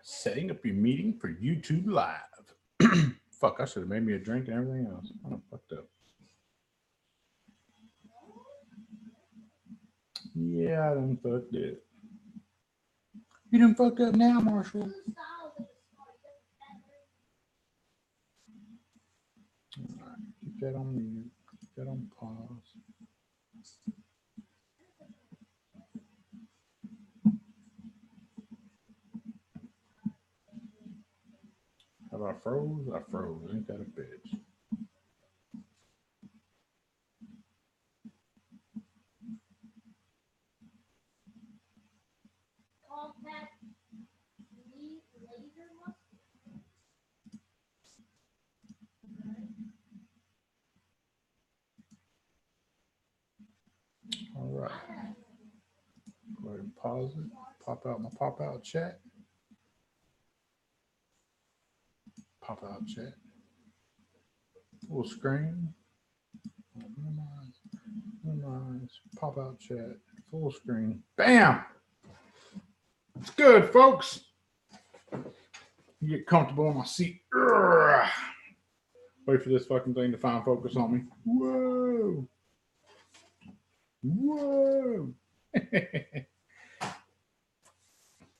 Setting up your meeting for YouTube Live. Fuck, I should have made me a drink and everything else. I done fucked up. Yeah, I done fucked it. You done fucked up now, Marshall. Alright, keep that on mute. Keep that on pause. Have I froze? I froze. Ain't that a bitch? All right. Go ahead and pause it. Pop out my pop out chat. Pop out chat. Full screen. Minimize. Pop out chat. Full screen. Bam! It's good, folks. Get comfortable in my seat. Urgh. Wait for this fucking thing to find focus on me. Whoa. Whoa.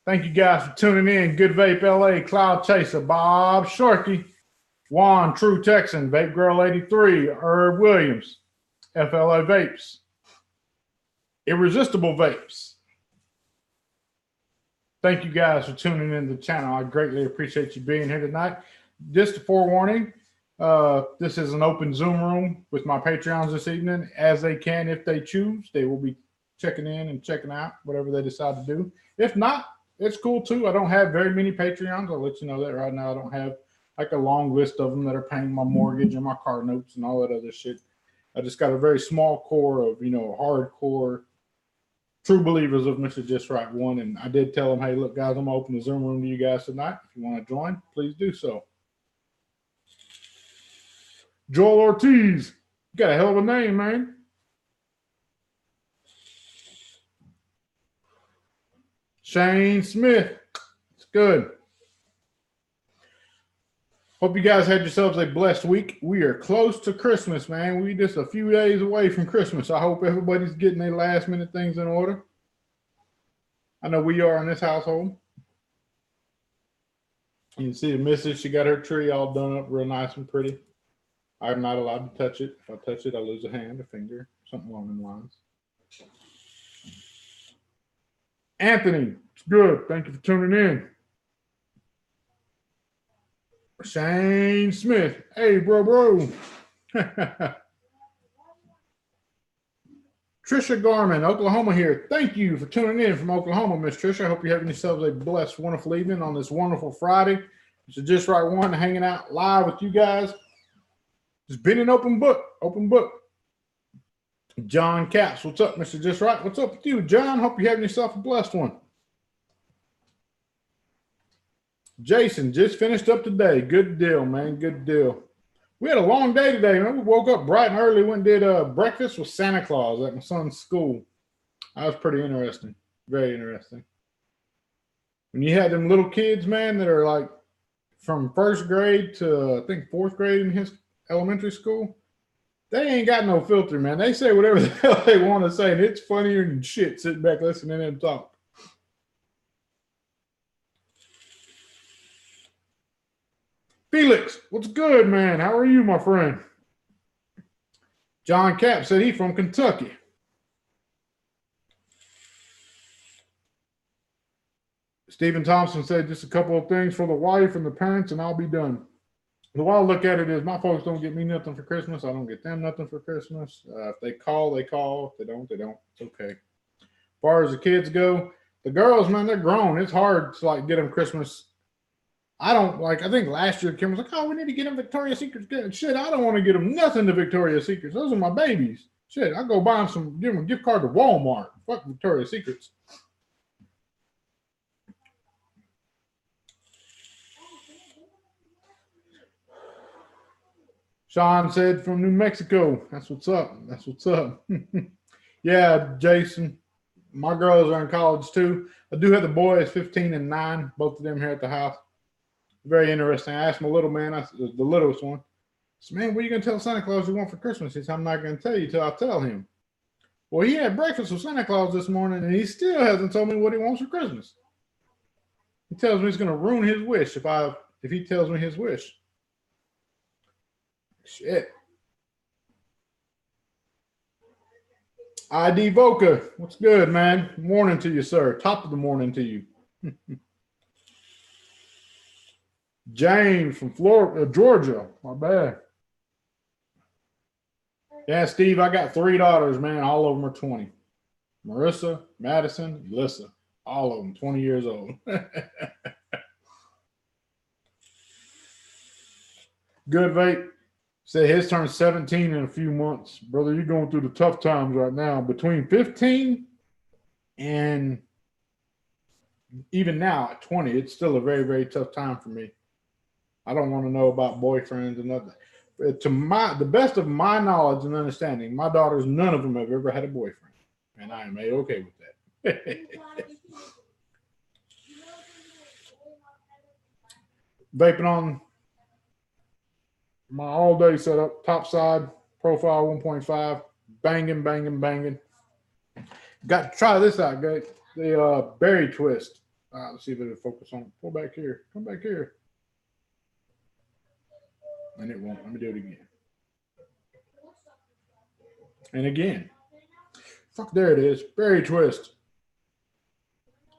Thank you guys for tuning in. Good Vape LA, Cloud Chaser, Bob Sharkey, Juan, True Texan, Vape Girl 83, Herb Williams, FLA Vapes, Irresistible Vapes. Thank you guys for tuning in to the channel. I greatly appreciate you being here tonight. Just a forewarning, this is an open Zoom room with my Patreons this evening. As they can, if they choose, they will be checking in and checking out, whatever they decide to do. If not, it's cool too. I don't have very many Patreons. I'll let you know that right now. I don't have like a long list of them that are paying my mortgage and my car notes and all that other shit. I just got a very small core of, hardcore true believers of Mr. Just Right One. And I did tell them, hey, look, guys, I'm going to open the Zoom room to you guys tonight. If you want to join, please do so. Joel Ortiz. You got a hell of a name, man. Shane Smith. It's good. Hope you guys had yourselves a blessed week. We are close to Christmas, man. We just a few days away from Christmas. I hope everybody's getting their last minute things in order. I know we are in this household. You can see the missus. She got her tree all done up real nice and pretty. I'm not allowed to touch it. If I touch it, I lose a hand, a finger, something along those lines. Anthony, it's good. Thank you for tuning in. Shane Smith. Hey, bro. Trisha Garman, Oklahoma here. Thank you for tuning in from Oklahoma, Miss Trisha. I hope you're having yourselves a blessed, wonderful evening on this wonderful Friday. It's Just Right One, hanging out live with you guys. It's been an open book. John Caps, what's up, Mr. Just Right? What's up with you, John? Hope you're having yourself a blessed one. Jason, just finished up today. Good deal, man. Good deal. We had a long day today, man. We woke up bright and early, went and did breakfast with Santa Claus at my son's school. That was pretty interesting. Very interesting. When you had them little kids, man, that are like from first grade to, I think, fourth grade in his elementary school, they ain't got no filter, man. They say whatever the hell they want to say, and it's funnier than shit sitting back listening to them talk. Felix, what's good, man? How are you, my friend? John Cap said he's from Kentucky. Stephen Thompson said just a couple of things for the wife and the parents, and I'll be done. The way I look at it is my folks don't get me nothing for Christmas. I don't get them nothing for Christmas. If they call, they call. If they don't, they don't. It's okay. As far as the kids go, the girls, man, they're grown. It's hard to like get them Christmas. I think last year Kim was like, oh, we need to get them Victoria's Secrets. Shit, I don't want to get them nothing to Victoria's Secrets. Those are my babies. Shit, I go buy them give them a gift card to Walmart. Fuck Victoria's Secrets. Sean said from New Mexico. That's what's up. Yeah, Jason. My girls are in college too. I do have the boys, 15 and 9, both of them here at the house. Very interesting. I asked my little man, the littlest one, I said, man, what are you going to tell Santa Claus you want for Christmas? He said, I'm not going to tell you till I tell him. Well, he had breakfast with Santa Claus this morning, and he still hasn't told me what he wants for Christmas. He tells me he's going to ruin his wish if he tells me his wish. Shit. ID Voca, what's good, man? Morning to you, sir. Top of the morning to you. James from Florida, Georgia. My bad. Yeah, Steve, I got 3 daughters, man. All of them are 20. Marissa, Madison, Alyssa. All of them 20 years old. Good vape. Said his turns 17 in a few months. Brother, you're going through the tough times right now. Between 15 and even now at 20, it's still a very, very tough time for me. I don't want to know about boyfriends and nothing. To the best of my knowledge and understanding, my daughters, none of them have ever had a boyfriend. And I am okay with that. Vaping on my all-day setup, top side, profile 1.5, banging, banging, banging. Got to try this out, guys. The berry twist. Let's see if it'll focus on it. Pull back here. Come back here. And it won't. Let me do it again. And again. Fuck, there it is. Berry twist.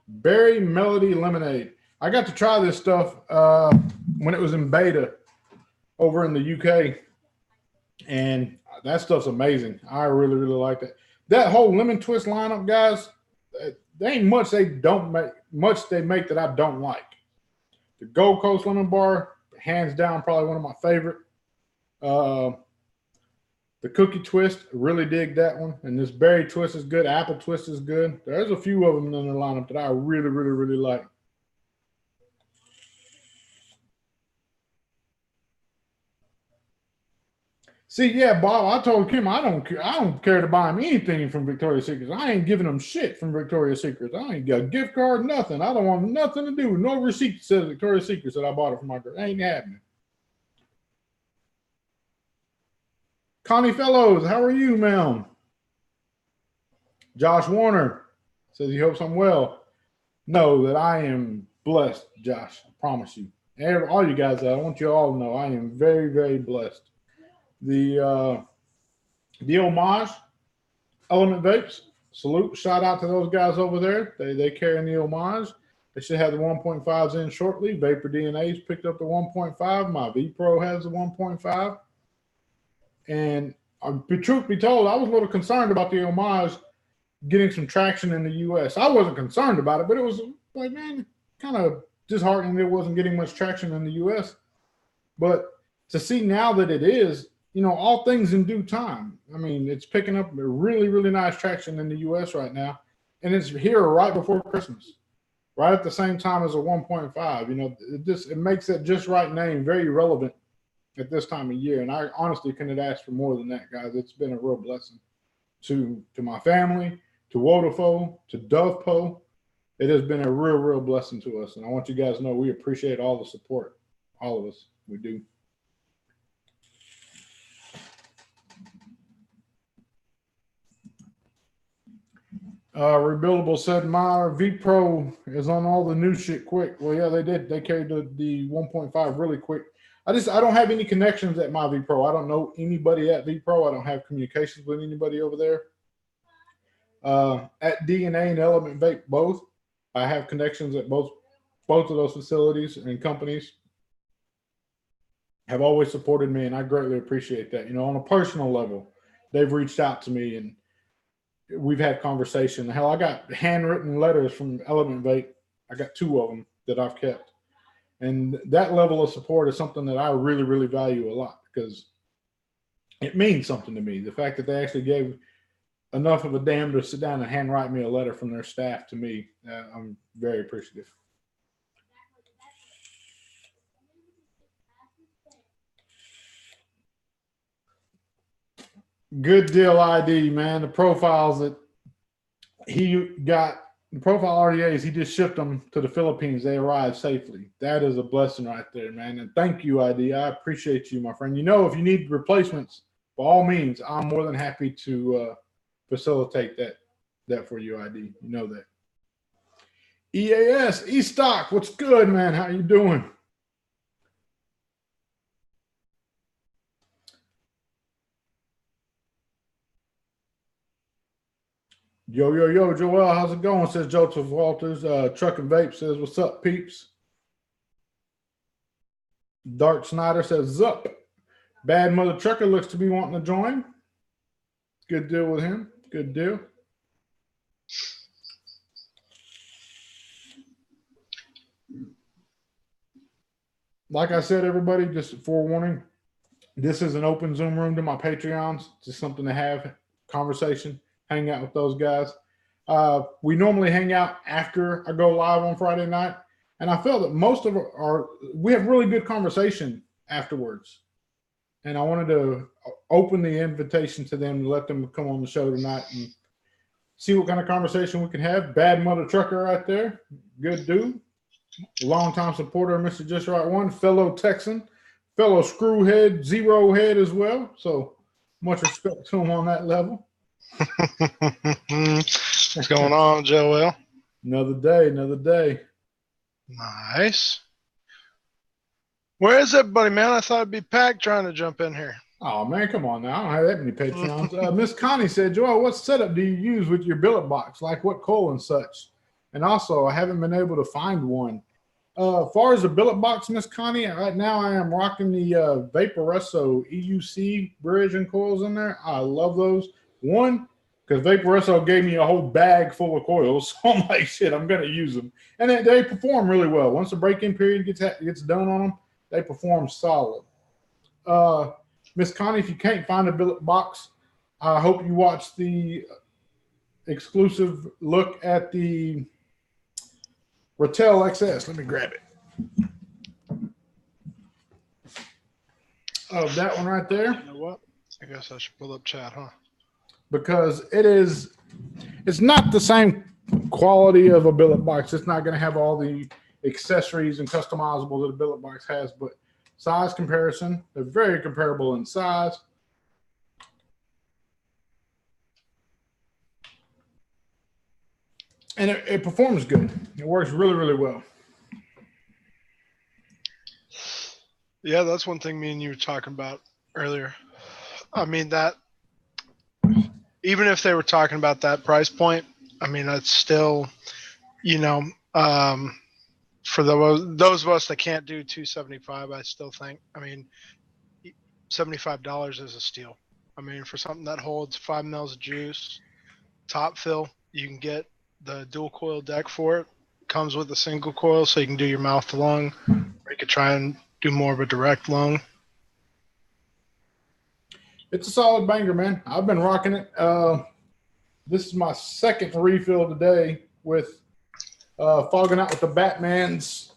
Berry Melody Lemonade. I got to try this stuff when it was in beta over in the UK. And that stuff's amazing. I really, really like that. That whole lemon twist lineup, guys, there ain't much they make that I don't like. The Gold Coast Lemon Bar, hands down, probably one of my favorite. The cookie twist, really dig that one. And this berry twist is good. Apple twist is good. There's a few of them in the lineup that I really, really, really like. See, yeah, Bob, I told Kim I don't care to buy him anything from Victoria's Secret. I ain't giving him shit from Victoria's Secret. I ain't got a gift card, nothing. I don't want nothing to do with no receipt that says Victoria's Secret that I bought it from my girl. Ain't happening. Connie Fellows, how are you, ma'am? Josh Warner says he hopes I'm well. Know that I am blessed, Josh. I promise you. All you guys, I want you all to know I am very, very blessed. The homage Element Vapes, salute, shout out to those guys over there. They carry the homage. They should have the 1.5s in shortly. Vapor DNA's picked up the 1.5. My V Pro has the 1.5. And truth be told, I was a little concerned about the homage getting some traction in the U.S. I wasn't concerned about it, but it was like, man, kind of disheartening it wasn't getting much traction in the U.S. But to see now that it is, all things in due time. I mean, it's picking up a really, really nice traction in the U.S. right now. And it's here right before Christmas, right at the same time as a 1.5. It makes that Just Right name very relevant at this time of year. And I honestly couldn't ask for more than that, guys. It's been a real blessing to my family, to Wodafo, to DovePo. It has been a real, real blessing to us. And I want you guys to know we appreciate all the support. All of us. We do. Rebuildable said my V Pro is on all the new shit quick. Well, yeah, they did. They carried the 1.5 really quick. I don't have any connections at my V Pro. I don't know anybody at V Pro. I don't have communications with anybody over there. At DNA and Element Vape both, I have connections at both of those facilities and companies. Have always supported me, and I greatly appreciate that. On a personal level, they've reached out to me and we've had conversation. Hell, I got handwritten letters from Element Vape. I got 2 of them that I've kept. And that level of support is something that I really, really value a lot because it means something to me. The fact that they actually gave enough of a damn to sit down and handwrite me a letter from their staff to me, I'm very appreciative. Good deal ID, man. The profiles that he got the profile RDAs. He just shipped them to the Philippines. They arrived safely. That is a blessing right there, man. And thank you, ID. I appreciate you, my friend. You know, if you need replacements, by all means, I'm more than happy to facilitate that for you, ID. You know that. EAS, E-Stock, what's good, man? How you doing? Yo, Joel, how's it going? Says Joseph Walters. Truck and Vape says, what's up, peeps? Dark Snyder says, zup. Bad Mother Trucker looks to be wanting to join. Good deal with him. Good deal. Like I said, everybody, just a forewarning. This is an open Zoom room to my Patreons. Just something to have conversation, hang out with those guys. We normally hang out after I go live on Friday night. And I feel that most of we have really good conversation afterwards. And I wanted to open the invitation to them to let them come on the show tonight and see what kind of conversation we can have. Bad Mother Trucker right there. Good dude. Longtime supporter of Mr. Just Right One. Fellow Texan. Fellow Screwhead, Zero Head as well. So much respect to him on that level. What's going on, Joel? Another day. Nice. Where is everybody, man? I thought it'd be Pack trying to jump in here. Oh, man, come on now. I don't have that many Patreons. Miss Connie said, Joel, what setup do you use with your billet box? Like what coil and such? And also, I haven't been able to find one. As far as the billet box, Miss Connie, right now I am rocking the Vaporesso EUC bridge and coils in there. I love those. One, because Vaporesso gave me a whole bag full of coils. So I'm like, shit, I'm going to use them. And they perform really well. Once the break-in period gets done on them, they perform solid. Miss Connie, if you can't find a billet box, I hope you watch the exclusive look at the Rattel XS. Let me grab it. Oh, that one right there. You know what? I guess I should pull up chat, huh? Because it's not the same quality of a billet box. It's not going to have all the accessories and customizables that a billet box has, but size comparison, they're very comparable in size. And it performs good. It works really, really well. Yeah, that's one thing me and you were talking about earlier. I mean, that even if they were talking about that price point, I mean, that's still, you know, for those of us that can't do $275, I still think, I mean, $75 is a steal. I mean, for something that holds 5 mils of juice, top fill, you can get the dual coil deck for it. Comes with a single coil, so you can do your mouth to lung, or you could try and do more of a direct lung. It's a solid banger, man. I've been rocking it. This is my second refill today with fogging out with the Batman's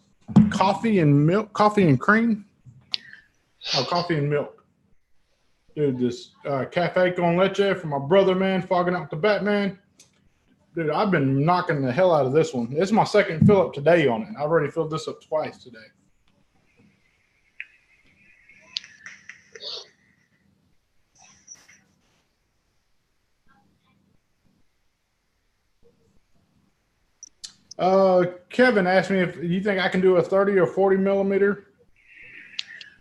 coffee and cream. Oh, coffee and milk. Dude, this Cafe Con Leche from my brother, man, fogging out with the Batman. Dude, I've been knocking the hell out of this one. It's my second fill up today on it. I've already filled this up twice today. Kevin asked me if you think I can do a 30 or 40 millimeter.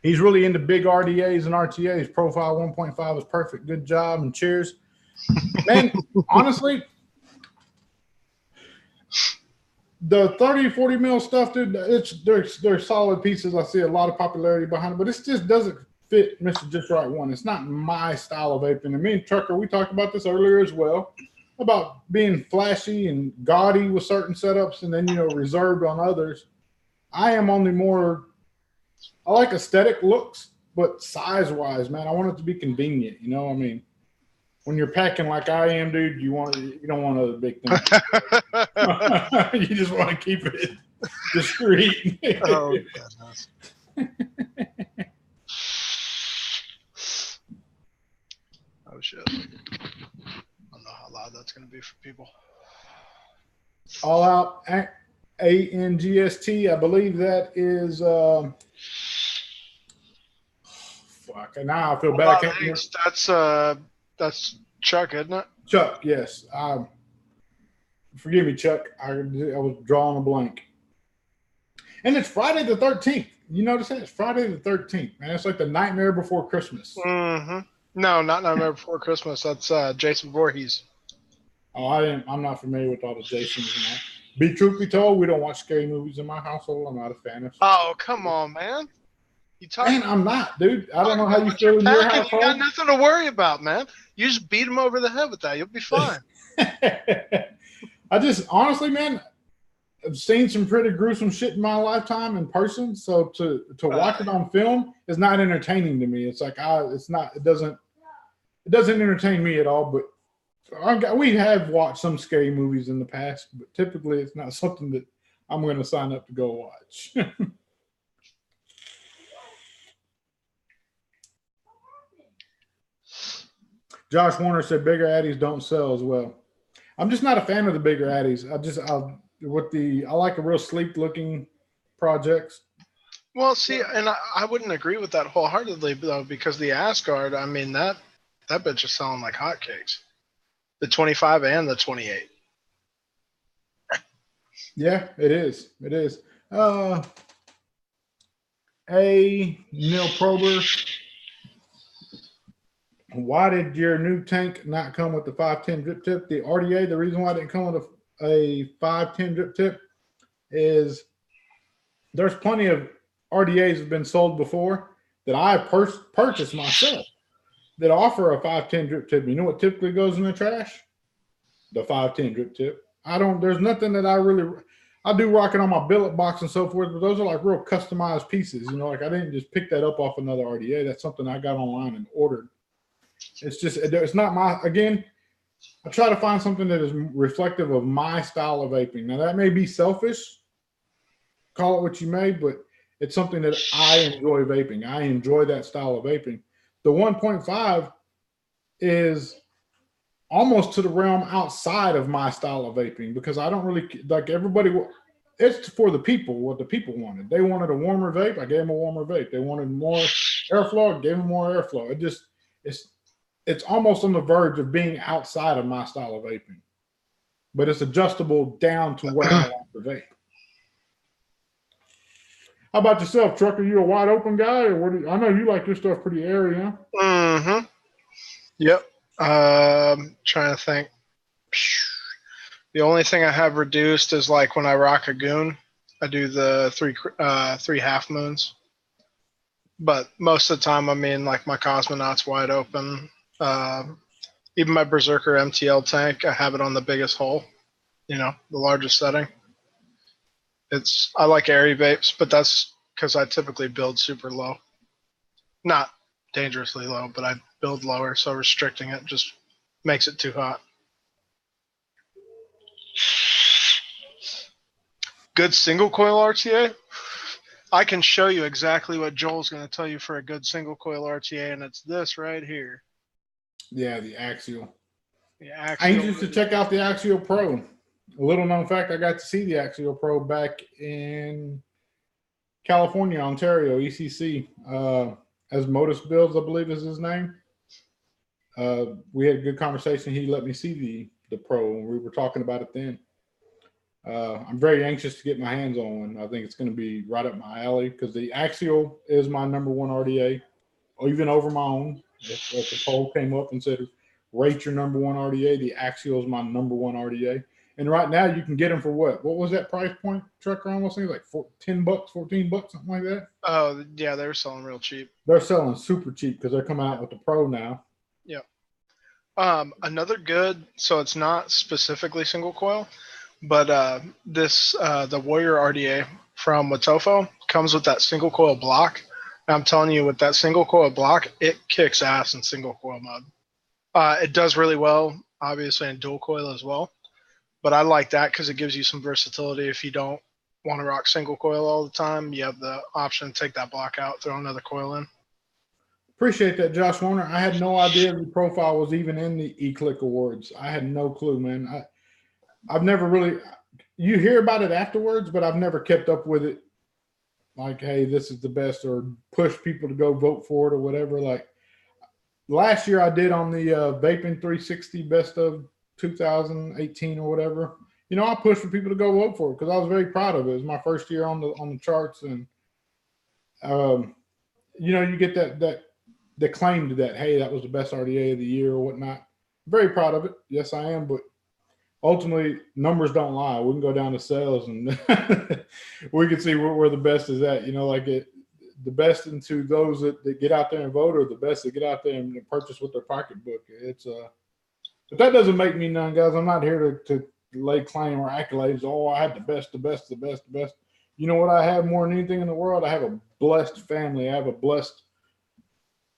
He's really into big RDAs and RTAs. Profile 1.5 is perfect. Good job and cheers. Man, honestly, the 30, 40 mil stuff, dude, they're solid pieces. I see a lot of popularity behind it, but it just doesn't fit Mr. Just Right One. It's not my style of vaping. And me and Tucker, we talked about this earlier as well, about being flashy and gaudy with certain setups and then, reserved on others. I am only more, I like aesthetic looks, but size-wise, man, I want it to be convenient. I mean, when you're packing like I am, dude, you don't want other big things. You just want to keep it discreet. Oh, goodness. Oh, shit. I don't know how loud that's going to be for people. All Out ANGST. I believe that is fuck. And now I feel All bad. I Out can't remember. Angst, that's Chuck, isn't it? Chuck, yes. Forgive me, Chuck. I was drawing a blank. And it's Friday the 13th. You notice that? It's Friday the 13th, man. It's like the nightmare before Christmas. Mm-hmm. No, not Nightmare Before Christmas. That's Jason Voorhees. Oh, I'm not familiar with all the Jasons and that. Be truth be told, we don't watch scary movies in my household. I'm not a fan of. Oh, come on, man. You talk. Man, I'm not, dude. I don't know how you What you're feel in your packing. You got household. nothing to worry about, man. You just beat him over the head with that. You'll be fine. I just honestly, man, I've seen some pretty gruesome shit in my lifetime in person. So to watch it on film is not entertaining to me. It's like it doesn't entertain me at all. But we have watched some scary movies in the past, but typically it's not something that I'm going to sign up to go watch. Josh Warner said bigger Addies don't sell as well. I'm just not a fan of the bigger Addies. I like a real sleek looking projects. Well, see, and I wouldn't agree with that wholeheartedly, though, because the Asgard, I mean, that bitch is selling like hotcakes. The 25 and the 28. Yeah, it is. It is. Neil Prober. Why did your new tank not come with the 510 drip tip? The RDA, the reason why it didn't come with a 510 drip tip is there's plenty of RDAs have been sold before that I purchased myself that offer a 510 drip tip. You know what typically goes in the trash? The 510 drip tip. There's nothing that I do rock it on my billet box and so forth, but those are like real customized pieces. You know, like I didn't just pick that up off another RDA. That's something I got online and ordered. It's not again, I try to find something that is reflective of my style of vaping. Now that may be selfish, call it what you may, but it's something that I enjoy vaping. I enjoy that style of vaping. The 1.5 is almost to the realm outside of my style of vaping because I don't really like everybody. It's for the people, what the people wanted. They wanted a warmer vape. I gave them a warmer vape. They wanted more airflow. I gave them more airflow. It's almost on the verge of being outside of my style of vaping, but it's adjustable down to where I want to vape. How about yourself, Truck? Are you a wide open guy, or I know you like your stuff pretty airy, huh? Mm-hmm. Yep. Trying to think. The only thing I have reduced is like when I rock a goon, I do the three half moons. But most of the time, I mean, like my Cosmonaut's wide open. Even my Berserker MTL tank, I have it on the biggest hole, the largest setting. I like airy vapes, but that's because I typically build super low. Not dangerously low, but I build lower, so restricting it just makes it too hot. Good single coil RTA? I can show you exactly what Joel's going to tell you for a good single coil RTA, and it's this right here. Yeah, the Axial. I used to check out the Axial Pro. A little known fact, I got to see the Axial Pro back in California, Ontario, ECC. As Modus Builds, I believe is his name. We had a good conversation. He let me see the Pro, and we were talking about it then. I'm very anxious to get my hands on one. I think it's going to be right up my alley because the Axial is my number one RDA, or even over my own. If the poll came up and said, rate your number one RDA, the Axial is my number one RDA. And right now you can get them for what? What was that price point, Trucker? I almost think like $10, $14, something like that. Oh, yeah, they were selling real cheap. They're selling super cheap because they're coming out with the Pro now. Yeah. Another good, so it's not specifically single coil, but the Warrior RDA from Watofo comes with that single coil block. And I'm telling you, with that single coil block, it kicks ass in single coil mode. It does really well, obviously, in dual coil as well. But I like that because it gives you some versatility. If you don't want to rock single coil all the time, you have the option to take that block out, throw another coil in. Appreciate that, Josh Warner. I had no idea the profile was even in the eClick Awards. I had no clue, man. I've never really you hear about it afterwards, but I've never kept up with it. Like, hey, this is the best, or push people to go vote for it or whatever. Like last year, I did on the Vaping 360 Best of 2018 or whatever. I pushed for people to go vote for it because I was very proud of it. It was my first year on the charts, and um, you get that claim to that. Hey, that was the best RDA of the year or whatnot. Very proud of it. Yes, I am, but ultimately numbers don't lie. We can go down to sales and we can see where the best is at. The best into those that get out there and vote, or the best that get out there and purchase with their pocketbook. But that doesn't make me none, guys. I'm not here to lay claim or accolades. Oh, I had the best, the best, the best, the best. You know what I have more than anything in the world? I have a blessed family. I have a blessed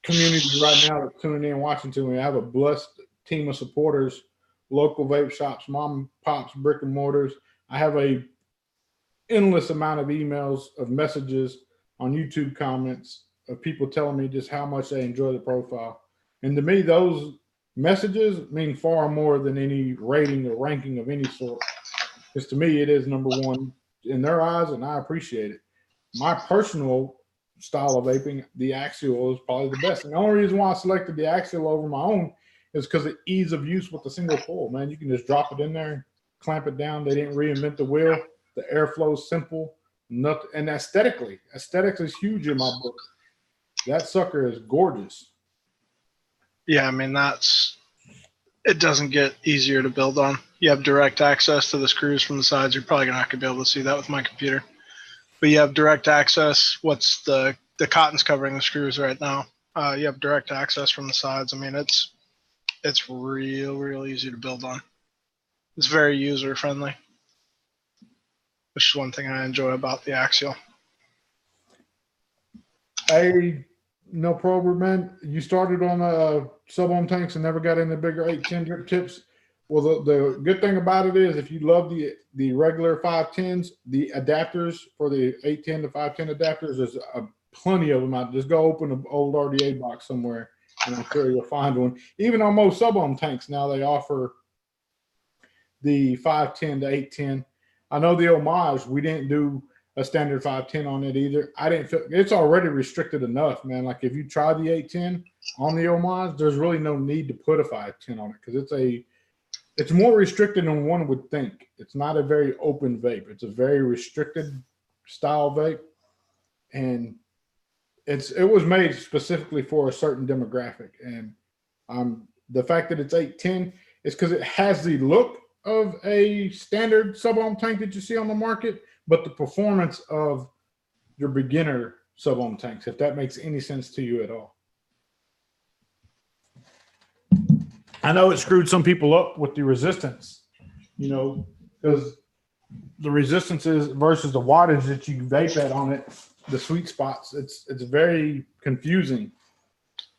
community right now that's tuning in and watching to me. I have a blessed team of supporters, local vape shops, mom and pops, brick and mortars. I have a endless amount of emails, of messages on YouTube comments of people telling me just how much they enjoy the profile. And to me, those messages mean far more than any rating or ranking of any sort. Because to me, it is number one in their eyes, and I appreciate it. My personal style of vaping, the Axial, is probably the best. And the only reason why I selected the Axial over my own is because of ease of use with the single coil, man. You can just drop it in there, clamp it down. They didn't reinvent the wheel. The airflow is simple. Nothing, and aesthetics is huge in my book. That sucker is gorgeous. Yeah, I mean, it doesn't get easier to build on. You have direct access to the screws from the sides. You're probably not going to be able to see that with my computer. But you have direct access. What's the cotton's covering the screws right now. You have direct access from the sides. I mean, it's real easy to build on. It's very user friendly, which is one thing I enjoy about the Axial. Hey, no problem, man. You started on sub-ohm tanks and never got into bigger 810 drip tips. Well, the good thing about it is if you love the regular 510s, the adapters for the 810 to 510 adapters, there's plenty of them out. Just go open an old RDA box somewhere, and I'm sure you'll find one. Even on most sub-ohm tanks now, they offer the 510 to 810. I know the Homage, we didn't do a standard 510 on it either. I didn't feel it's already restricted enough, man. Like if you try the 810 on the Homage, there's really no need to put a 510 on it because it's more restricted than one would think. It's not a very open vape. It's a very restricted style vape, and it was made specifically for a certain demographic. And the fact that it's 810 is because it has the look of a standard sub-ohm tank that you see on the market, but the performance of your beginner sub-ohm tanks, if that makes any sense to you at all. I know it screwed some people up with the resistance, because the resistance is versus the wattage that you vape at on it, the sweet spots. It's very confusing.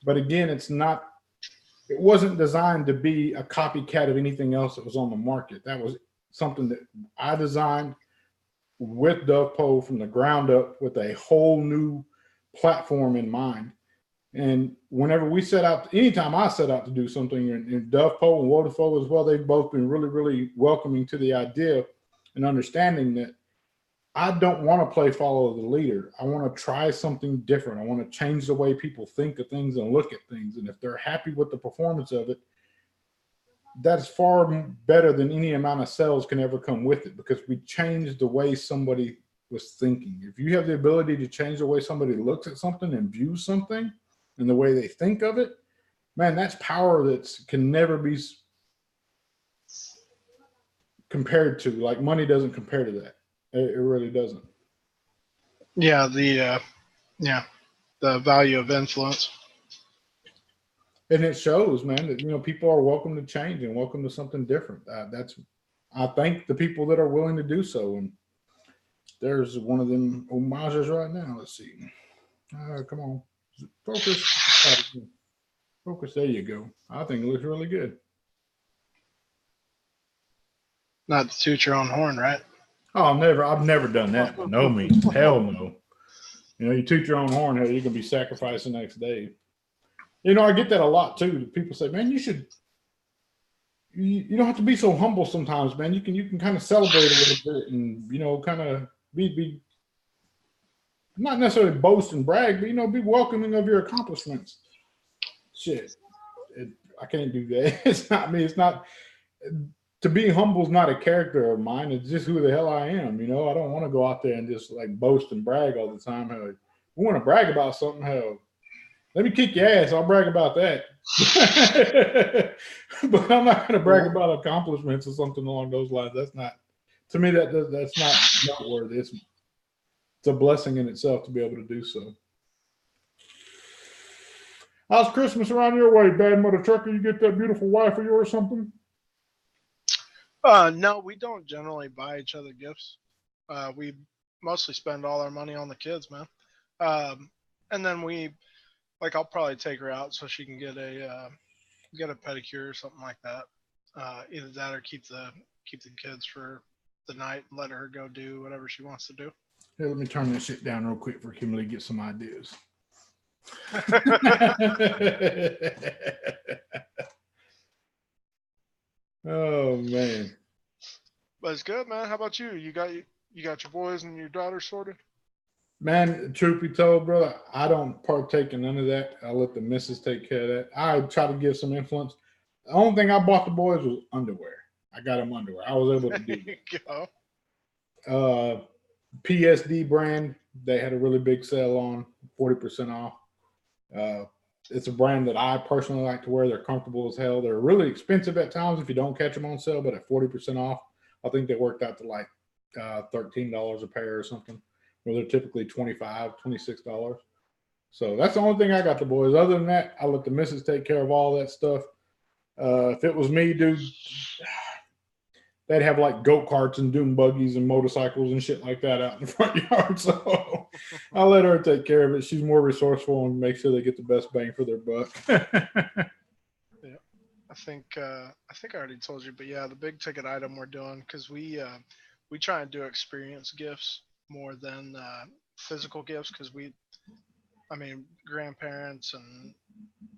But again, it wasn't designed to be a copycat of anything else that was on the market. That was something that I designed with Dovepole from the ground up with a whole new platform in mind. And whenever we set out, anytime I set out to do something, in Dovepole and Waterfall as well, they've both been really, really welcoming to the idea and understanding that I don't want to play follow the leader. I want to try something different. I want to change the way people think of things and look at things. And if they're happy with the performance of it, that's far better than any amount of sales can ever come with it, because we changed the way somebody was thinking. If you have the ability to change the way somebody looks at something and views something and the way they think of it, man, that's power that can never be compared to. Like money doesn't compare to that. It really doesn't. Yeah, the value of influence. And it shows, man, that people are welcome to change and welcome to something different. I thank the people that are willing to do so. And there's one of them homages right now. Let's see. Come on, focus. Focus. There you go. I think it looks really good. Not to toot your own horn, right? Oh, I've never done that. By no means. Hell no. You toot your own horn, you can be sacrificed the next day. I get that a lot too. People say, man, you should you don't have to be so humble sometimes, man. You can kind of celebrate a little bit and kind of be not necessarily boast and brag, but be welcoming of your accomplishments. Shit, I can't do that. It's not me. It's not to be humble is not a character of mine. It's just who the hell I am. I don't want to go out there and just like boast and brag all the time. Hell, if we want to brag about something, hell, let me kick your ass. I'll brag about that. But I'm not going to brag about accomplishments or something along those lines. That's not, to me, that's not noteworthy. It's a blessing in itself to be able to do so. How's Christmas around your way, Bad Mother Trucker? You get that beautiful wife of yours or something? No, we don't generally buy each other gifts. We mostly spend all our money on the kids, man. And then I'll probably take her out so she can get a pedicure or something like that. Either that or keep the kids for the night and let her go do whatever she wants to do. Hey, let me turn this shit down real quick for Kimberly to get some ideas. Oh man. But it's good, man. How about you? You got your boys and your daughter sorted? Man, truth be told, brother, I don't partake in none of that. I let the missus take care of that. I try to give some influence. The only thing I bought the boys was underwear. I got them underwear. I was able to do that. PSD brand, they had a really big sale on, 40% off. It's a brand that I personally like to wear. They're comfortable as hell. They're really expensive at times if you don't catch them on sale, but at 40% off, I think they worked out to like $13 a pair or something. Well, they're typically $25, $26. So that's the only thing I got the boys. Other than that, I let the missus take care of all that stuff. If it was me, dude, they'd have like go-karts and dune buggies and motorcycles and shit like that out in the front yard. So I'll let her take care of it. She's more resourceful and make sure they get the best bang for their buck. Yeah, I think I already told you, but yeah, the big ticket item we're doing, because we try and do experience gifts more than physical gifts, because grandparents and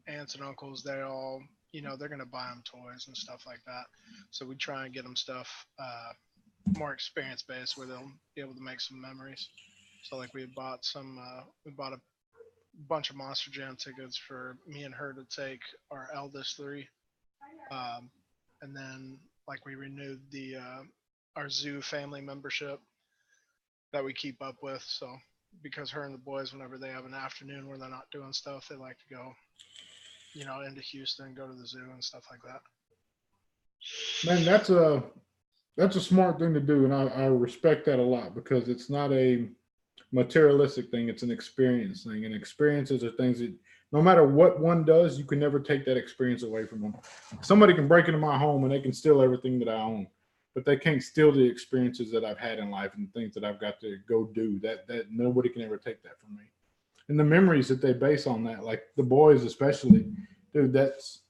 aunts and uncles, they all, they're going to buy them toys and stuff like that. So we try and get them stuff more experience based where they'll be able to make some memories. So like we bought a bunch of Monster Jam tickets for me and her to take our eldest three. And then like we renewed our zoo family membership that we keep up with. So because her and the boys, whenever they have an afternoon where they're not doing stuff, they like to go, into Houston, go to the zoo and stuff like that. Man, that's a smart thing to do, and I respect that a lot, because it's not a materialistic thing, it's an experience thing, and experiences are things that no matter what one does, you can never take that experience away from them. Somebody can break into my home and they can steal everything that I own, but they can't steal the experiences that I've had in life and things that I've got to go do. That nobody can ever take that from me. And the memories that they base on that, like the boys especially, dude, that's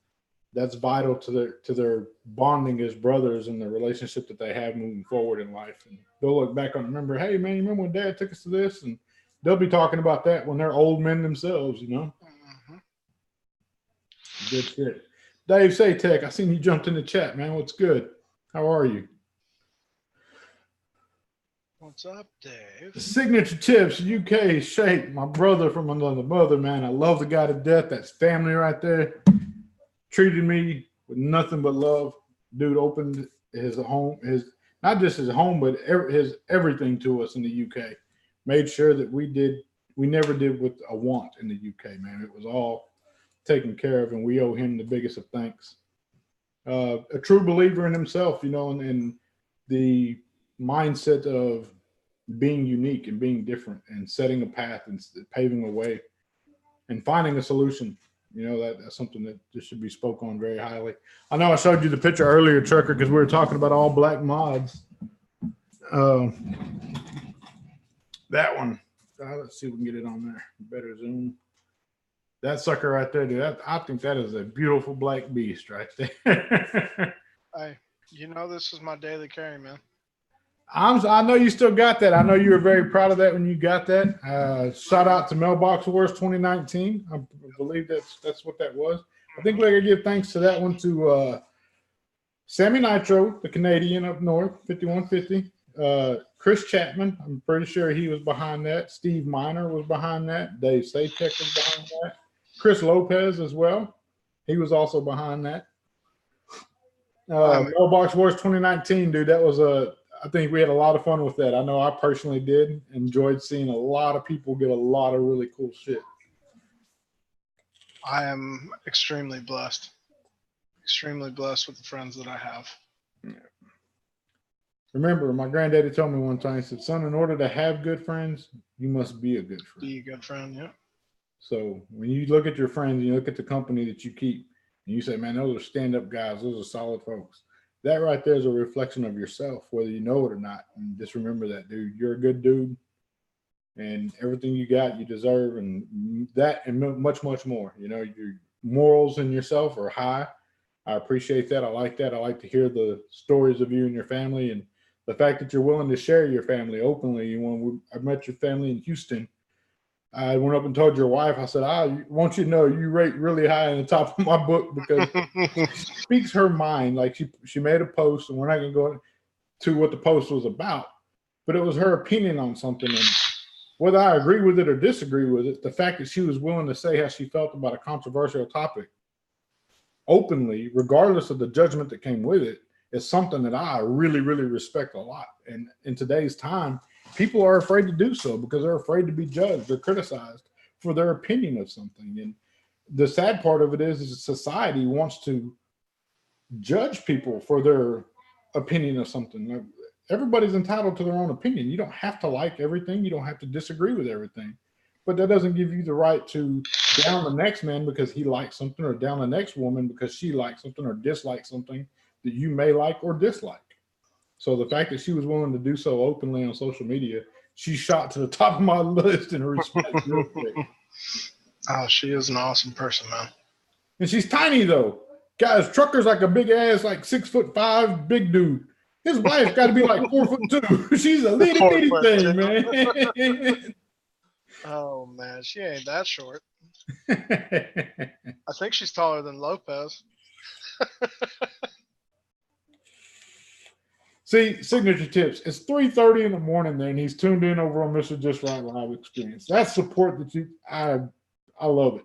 vital to their bonding as brothers and the relationship that they have moving forward in life. And they'll look back on, remember, hey man, you remember when Dad took us to this? And they'll be talking about that when they're old men themselves, Mm-hmm. Good shit. Dave Satek, I seen you jumped in the chat, man. What's good? How are you? What's up, Dave? Signature Tips, UK Shake, my brother from another mother, man. I love the guy to death. That's family right there. Treated me with nothing but love. Dude opened his home, not just his home, but his everything to us in the UK. Made sure that we never did with a want in the UK, man. It was all taken care of, and we owe him the biggest of thanks. A true believer in himself, and the mindset of being unique and being different and setting a path and paving a way and finding a solution. That's something that just should be spoke on very highly. I know I showed you the picture earlier, Trucker, because we were talking about all black mods. That one. Let's see if we can get it on there. Better zoom. That sucker right there, dude. I think that is a beautiful black beast right there. Hey, this is my daily carry, man. I know you still got that. I know you were very proud of that when you got that. Shout out to Mailbox Wars 2019. I believe that's what that was. I think we're gonna give thanks to that one to Sammy Nitro, the Canadian up north, 5150. Chris Chapman, I'm pretty sure he was behind that. Steve Miner was behind that. Dave Sajek was behind that. Chris Lopez as well. He was also behind that. Mailbox Wars 2019, dude, that was I think we had a lot of fun with that. I know I personally did. Enjoyed seeing a lot of people get a lot of really cool shit. I am extremely blessed. Extremely blessed with the friends that I have. Yeah. Remember, my granddaddy told me one time, he said, son, in order to have good friends, you must be a good friend. Be a good friend, yeah. So when you look at your friends, you look at the company that you keep, and you say, man, those are stand-up guys. Those are solid folks. That right there is a reflection of yourself, whether you know it or not. And just remember that, dude. You're a good dude, and everything you got, you deserve, and that and much, much more. You know, your morals in yourself are high. I appreciate that. I like that. I like to hear the stories of you and your family, and the fact that you're willing to share your family openly. When I met your family in Houston, I went up and told your wife, I said, I want you to know you rate really high in the top of my book because she speaks her mind. Like she made a post, and we're not going to go to what the post was about, but it was her opinion on something. And whether I agree with it or disagree with it, the fact that she was willing to say how she felt about a controversial topic openly, regardless of the judgment that came with it, is something that I really, really respect a lot. And in today's time, people are afraid to do so because they're afraid to be judged or criticized for their opinion of something. And the sad part of it is society wants to judge people for their opinion of something. Everybody's entitled to their own opinion. You don't have to like everything. You don't have to disagree with everything. But that doesn't give you the right to down the next man because he likes something, or down the next woman because she likes something or dislikes something that you may like or dislike. So the fact that she was willing to do so openly on social media, she shot to the top of my list in respect real quick. Oh, she is an awesome person, man. And she's tiny though. Guys, Trucker's like a big ass, like 6'5" big dude. His wife's got to be like 4'2". She's a little bitty thing, man. Oh man, she ain't that short. I think she's taller than Lopez. See, signature tips. It's 3:30 in the morning there, and he's tuned in over on Mr.JustRight Live Experience. That's support that I love it.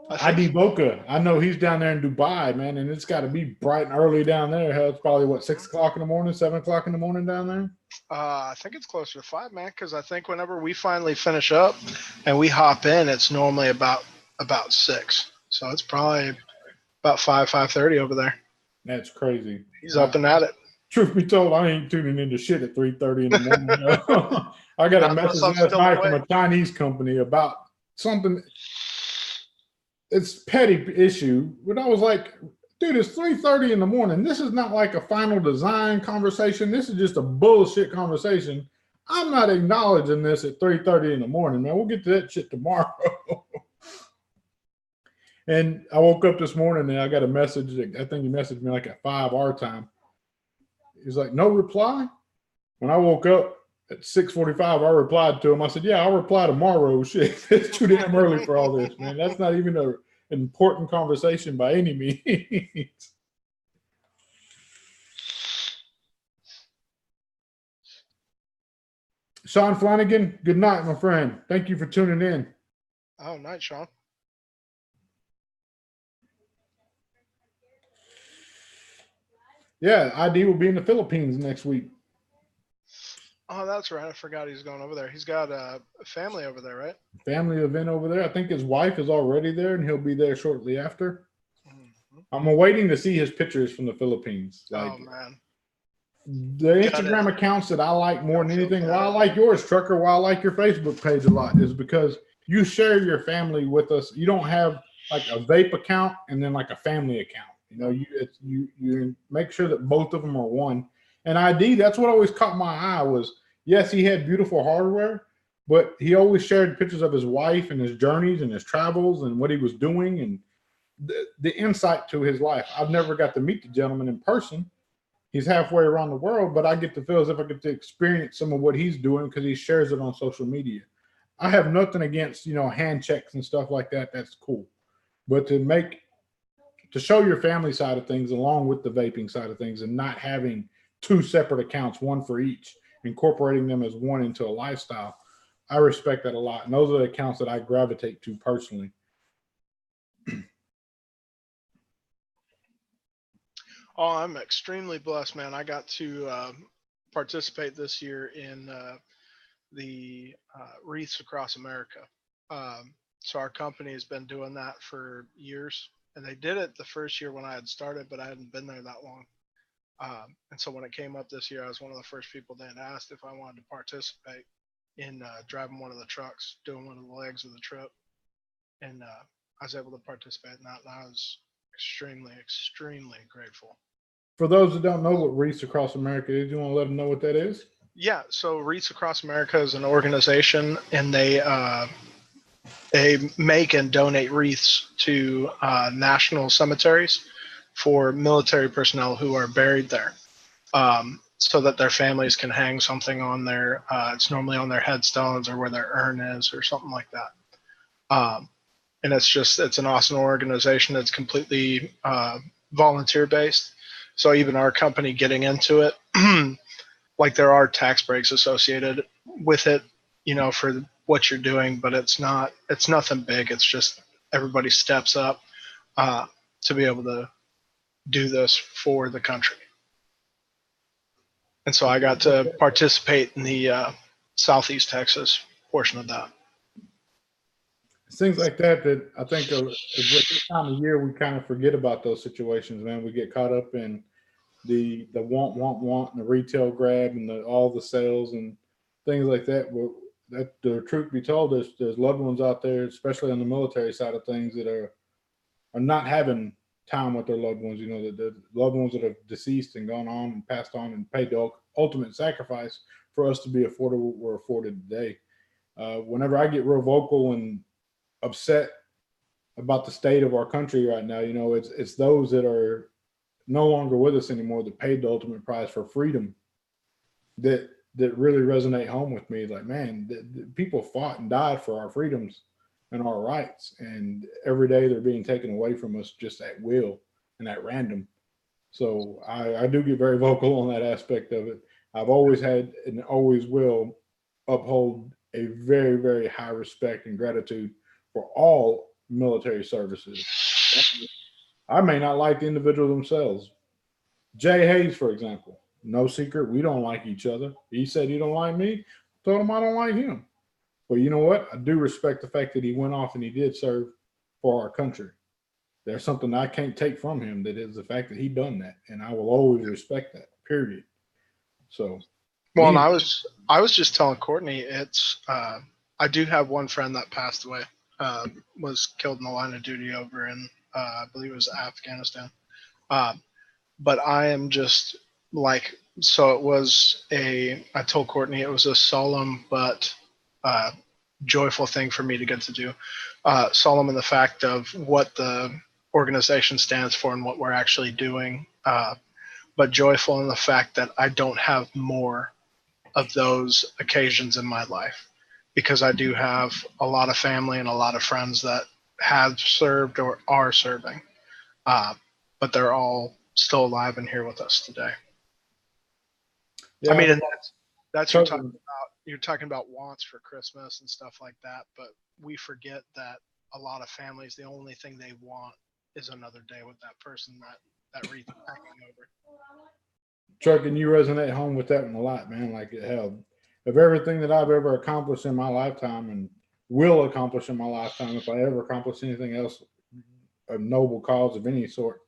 ID Boca, I know he's down there in Dubai, man, and it's got to be bright and early down there. It's probably what, 6 o'clock in the morning, 7 o'clock in the morning down there. I think it's closer to 5, man, because I think whenever we finally finish up and we hop in, it's normally about 6. So it's probably about 5:30 over there. That's crazy. He's up and at it. Truth be told, I ain't tuning into shit at 3:30 in the morning. I got a message last night from a Chinese company about something. It's petty issue, but I was like, dude, it's 3:30 in the morning. This is not like a final design conversation. This is just a bullshit conversation. I'm not acknowledging this at 3:30 in the morning, man. We'll get to that shit tomorrow. And I woke up this morning and I got a message. I think he messaged me like at 5 our time. He's like, no reply. When I woke up at 6:45, I replied to him. I said, yeah, I'll reply tomorrow. Shit, it's too damn early for all this, man. That's not even an important conversation by any means. Sean Flanagan, good night, my friend. Thank you for tuning in. Oh, night, Sean. Yeah, ID will be in the Philippines next week. Oh, that's right. I forgot he's going over there. He's got a family over there, right? Family event over there. I think his wife is already there, and he'll be there shortly after. Mm-hmm. I'm waiting to see his pictures from the Philippines. Like, oh, man. The Instagram accounts that I like more than anything, why I like yours, Trucker, why I like your Facebook page a lot, is because you share your family with us. You don't have like a vape account and then like a family account. You know, you make sure that both of them are one. And ID, that's what always caught my eye was, yes, he had beautiful hardware, but he always shared pictures of his wife and his journeys and his travels and what he was doing and the insight to his life. I've never got to meet the gentleman in person. He's halfway around the world, but I get to feel as if I get to experience some of what he's doing because he shares it on social media. I have nothing against, hand checks and stuff like that. That's cool. But to make to show your family side of things along with the vaping side of things, and not having two separate accounts, one for each, incorporating them as one into a lifestyle. I respect that a lot. And those are the accounts that I gravitate to personally. Oh, I'm extremely blessed, man. I got to participate this year in the Wreaths across America. So our company has been doing that for years, and they did it the first year when I had started, but I hadn't been there that long. And so when it came up this year, I was one of the first people that asked if I wanted to participate in driving one of the trucks, doing one of the legs of the trip. And I was able to participate in that, and I was extremely, extremely grateful. For those that don't know what Wreaths Across America is, you want to let them know what that is? Yeah, so Wreaths Across America is an organization, and they make and donate wreaths to national cemeteries for military personnel who are buried there, so that their families can hang something on their, it's normally on their headstones or where their urn is or something like that. And it's an awesome organization. It's completely volunteer based. So even our company getting into it, like there are tax breaks associated with it, for what you're doing, but it's nothing big. It's just everybody steps up to be able to do this for the country. And so I got to participate in the Southeast Texas portion of that. Things like that I think with this time of year, we kind of forget about those situations, man. We get caught up in the want, and the retail grab, and all the sales and things like that. But that, the truth be told, there's loved ones out there, especially on the military side of things, that are not having time with their loved ones. The loved ones that have deceased and gone on and passed on and paid the ultimate sacrifice for us to be afforded what we're afforded today. Whenever I get real vocal and upset about the state of our country right now, it's those that are no longer with us anymore that paid the ultimate price for freedom that really resonate home with me. Like, man, the people fought and died for our freedoms and our rights, and every day they're being taken away from us just at will and at random. So I do get very vocal on that aspect of it. I've always had and always will uphold a very, very high respect and gratitude for all military services. I may not like the individual themselves. Jay Hayes, for example, no secret, we don't like each other. He said he don't like me. Told him I don't like him. But you know what? I do respect the fact that he went off and he did serve for our country. There's something I can't take from him, that is the fact that he done that, and I will always respect that. Period. So, well, and I was just telling Courtney, it's I do have one friend that passed away, was killed in the line of duty over in I believe it was Afghanistan. But I am just like, so I told Courtney it was a solemn but joyful thing for me to get to do. Solemn in the fact of what the organization stands for and what we're actually doing, but joyful in the fact that I don't have more of those occasions in my life, because I do have a lot of family and a lot of friends that have served or are serving, but they're all still alive and here with us today. Yeah. I mean, and that's you're talking about wants for Christmas and stuff like that, but we forget that a lot of families, the only thing they want is another day with that person that wreath hanging over. Chuck, and you resonate home with that one a lot, man. Like, hell, of everything that I've ever accomplished in my lifetime and will accomplish in my lifetime, if I ever accomplish anything else, a noble cause of any sort,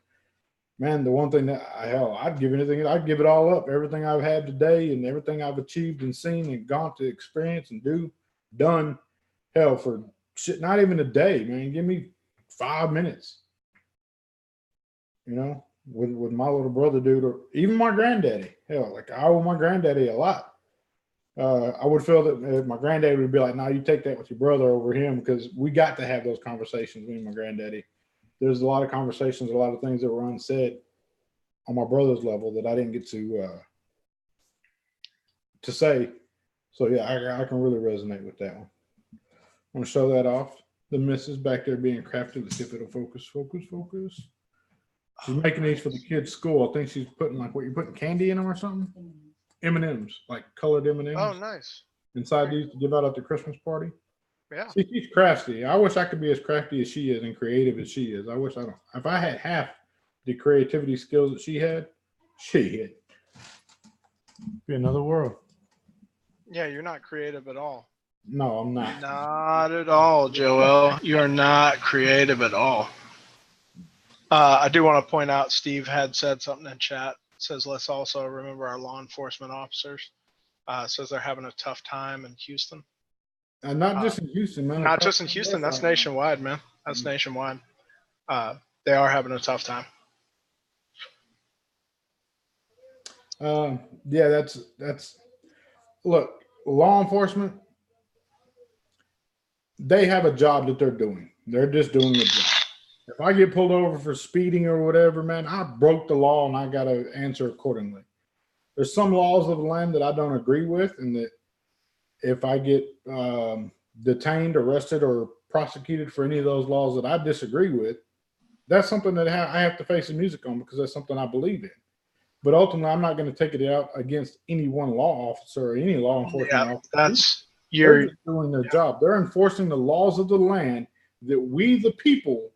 man, the one thing that I'd give anything, I'd give it all up. Everything I've had today and everything I've achieved and seen and gone to experience and done, hell, for shit, not even a day, man. Give me 5 minutes, with my little brother, dude, or even my granddaddy. Hell, like, I owe my granddaddy a lot. I would feel that my granddaddy would be like, "No, you take that with your brother over him," because we got to have those conversations, me and my granddaddy. There's a lot of conversations, a lot of things that were unsaid on my brother's level that I didn't get to say. So yeah, I can really resonate with that one. I'm gonna show that off. The missus back there being crafty. Let's see if it'll focus. She's making these for the kids' school. I think she's putting like what you're putting candy in them or something. M&Ms, like colored M&Ms Oh, nice. inside these to give out at the Christmas party. Yeah. See, she's crafty. I wish I could be as crafty as she is and creative as she is. I wish I don't. If I had half the creativity skills that she had, it'd be another world. Yeah, you're not creative at all. No, I'm not. Not at all, Joel. You are not creative at all. I do want to point out Steve had said something in chat. Says let's also remember our law enforcement officers. Says they're having a tough time in Houston. And not just in Houston, man. Not just in Houston. That's nationwide, man. That's nationwide. They are having a tough time. Yeah, that's. Look, law enforcement. They have a job that they're doing. They're just doing the job. If I get pulled over for speeding or whatever, man, I broke the law and I got to answer accordingly. There's some laws of the land that I don't agree with, and that if I get detained, arrested, or prosecuted for any of those laws that I disagree with, that's something that I have to face the music on because that's something I believe in. But ultimately, I'm not going to take it out against any one law officer or any law enforcement officer. They're just doing their job. They're enforcing the laws of the land that we, the people,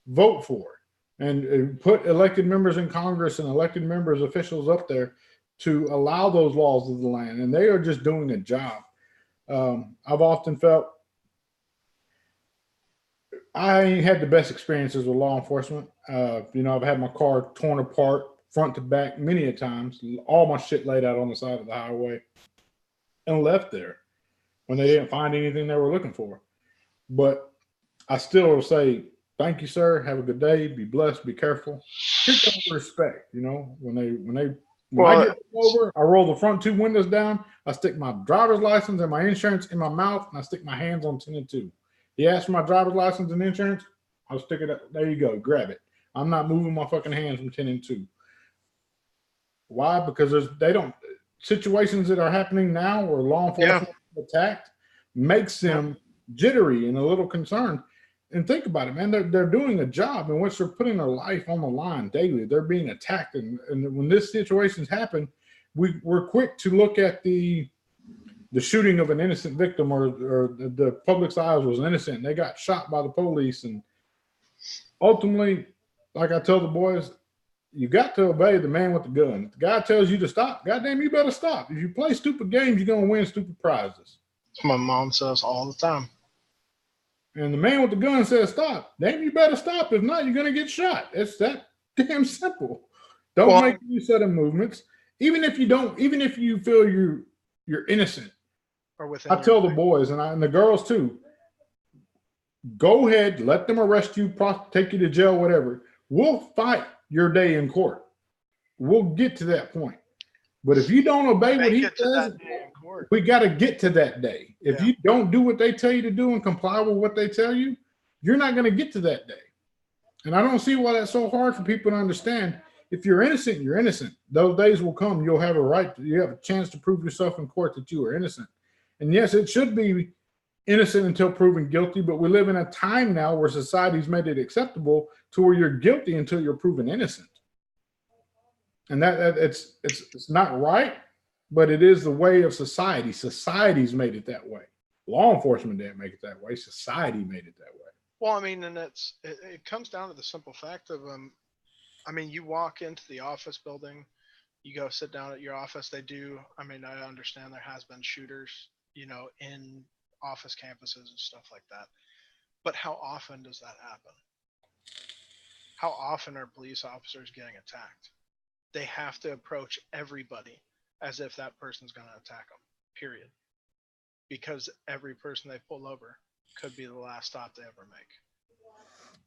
vote for, and put elected members in Congress and elected members, officials up there to allow those laws of the land. And they are just doing a job. I've often felt I ain't had the best experiences with law enforcement. I've had my car torn apart front to back many a times, all my shit laid out on the side of the highway and left there when they didn't find anything they were looking for. But I still will say, thank you, sir. Have a good day. Be blessed. Be careful. Treat them with respect. When I get over, I roll the front two windows down. I stick my driver's license and my insurance in my mouth, and I stick my hands on 10 and 2. He asked for my driver's license and insurance. I'll stick it up. There you go. Grab it. I'm not moving my fucking hands from 10 and 2. Why? Because situations that are happening now where law enforcement attacked makes them jittery and a little concerned. And think about it, man. They're doing a job in which they're putting their life on the line daily. They're being attacked, and when this situations happen, we're quick to look at the shooting of an innocent victim, or the public's eyes was innocent. And they got shot by the police, and ultimately, like I tell the boys, you got to obey the man with the gun. If the guy tells you to stop, goddamn, you better stop. If you play stupid games, you're gonna win stupid prizes. My mom says all the time. And the man with the gun says stop. Damn, you better stop. If not, you're gonna get shot. It's that damn simple. Don't make any sudden movements. Even if you feel you're innocent. I tell the boys and the girls too. Go ahead, let them arrest you, take you to jail, whatever. We'll fight your day in court. We'll get to that point. But if you don't obey what he says, we got to get to that day. If you don't do what they tell you to do and comply with what they tell you, you're not going to get to that day. And I don't see why that's so hard for people to understand. If you're innocent, you're innocent. Those days will come. You'll have you have a chance to prove yourself in court that you are innocent. And yes, it should be innocent until proven guilty, but we live in a time now where society's made it acceptable to where you're guilty until you're proven innocent. And that it's not right, but it is the way of society. Society's made it that way. Law enforcement didn't make it that way. Society made it that way. Well, I mean, and it comes down to the simple fact of you walk into the office building, you go sit down at your office. They do. I mean, I understand there has been shooters, in office campuses and stuff like that. But how often does that happen? How often are police officers getting attacked? They have to approach everybody as if that person's going to attack them, period. Because every person they pull over could be the last stop they ever make.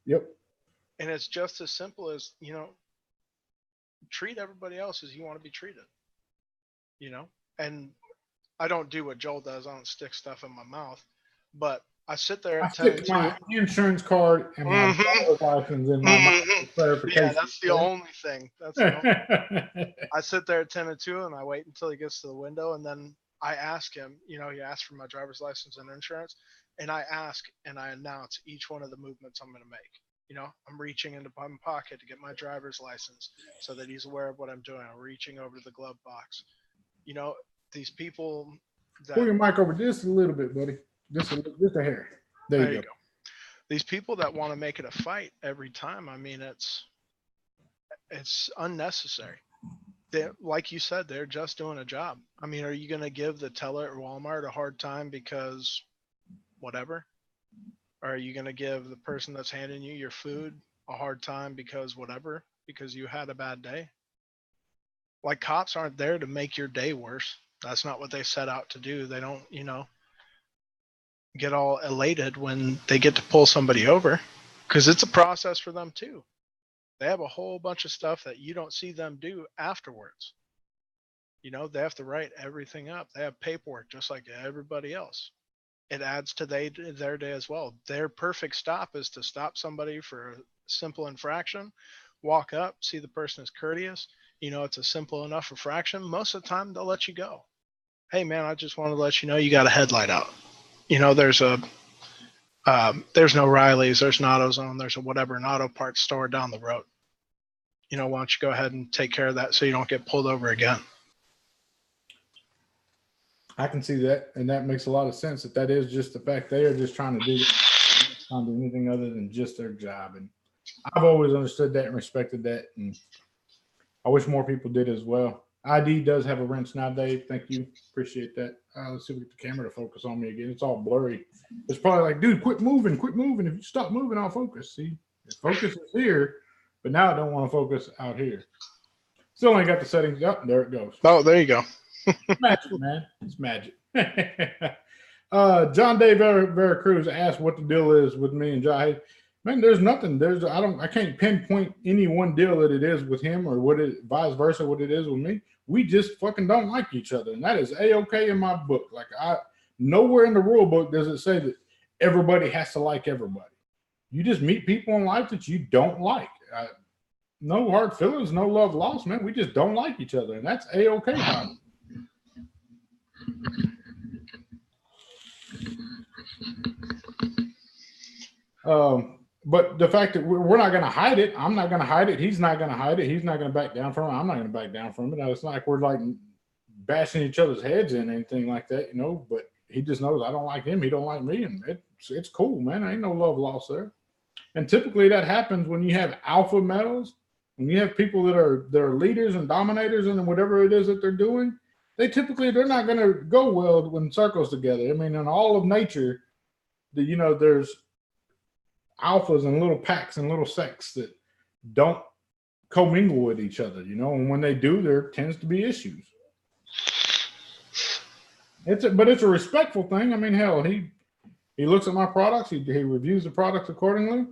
Yep. And it's just as simple as, treat everybody else as you want to be treated. And I don't do what Joel does. I don't stick stuff in my mouth, but I sit there. I stick my insurance card and my driver's license in my mouth. Clarification. Yeah, that's the only thing. I sit there at 10 and 2 and I wait until he gets to the window, and then I ask him. He asked for my driver's license and insurance, and I ask and I announce each one of the movements I'm going to make. I'm reaching into my pocket to get my driver's license so that he's aware of what I'm doing. I'm reaching over to the glove box. These people Pull that your mic over just a little bit, buddy. Just a hair. There you go. These people that want to make it a fight every time, I mean, it's unnecessary. Like you said, they're just doing a job. I mean, are you going to give the teller at Walmart a hard time because whatever? Or are you going to give the person that's handing you your food a hard time because whatever? Because you had a bad day? Like, cops aren't there to make your day worse. That's not what they set out to do. They don't, get all elated when they get to pull somebody over, because it's a process for them too. They have a whole bunch of stuff that you don't see them do afterwards. They have to write everything up. They have paperwork just like everybody else. It adds to their day as well. Their perfect stop is to stop somebody for a simple infraction, walk up, see the person is courteous. It's a simple enough infraction. Most of the time, they'll let you go. Hey, man, I just want to let you know you got a headlight out. There's no Riley's, there's an AutoZone, there's an auto parts store down the road. Why don't you go ahead and take care of that so you don't get pulled over again? I can see that, and that makes a lot of sense. That is just the fact they are just trying to do anything other than just their job. And I've always understood that and respected that, and I wish more people did as well. ID does have a wrench now, Dave. Thank you. Appreciate that. Let's see if we get the camera to focus on me again. It's all blurry. It's probably like, dude, quit moving. Quit moving. If you stop moving, I'll focus. See, the focus is here, but now I don't want to focus out here. Still ain't got the settings up. There it goes. Oh, there you go. Magic, man. It's magic. John Day Veracruz asked what the deal is with me and Jai. Man, there's nothing. I can't pinpoint any one deal that it is with him or vice versa, what it is with me. We just fucking don't like each other. And that is A-okay in my book. Like, nowhere in the rule book does it say that everybody has to like everybody. You just meet people in life that you don't like. No hard feelings, no love lost, man. We just don't like each other. And that's A-okay. But the fact that we're not going to hide it, I'm not going to hide it. He's not going to hide it. He's not going to back down from it. I'm not going to back down from it. It's not like we're like bashing each other's heads in anything like that, but he just knows I don't like him. He don't like me. And it's cool, man. Ain't no love lost there. And typically that happens when you have alpha males, when you have people that are leaders and dominators and whatever it is that they're doing, they're not going to go well when circles together. I mean, in all of nature, there's alphas and little packs and little sects that don't commingle with each other, and when they do, there tends to be issues. But it's a respectful thing. I mean, hell, he looks at my products, he reviews the products accordingly,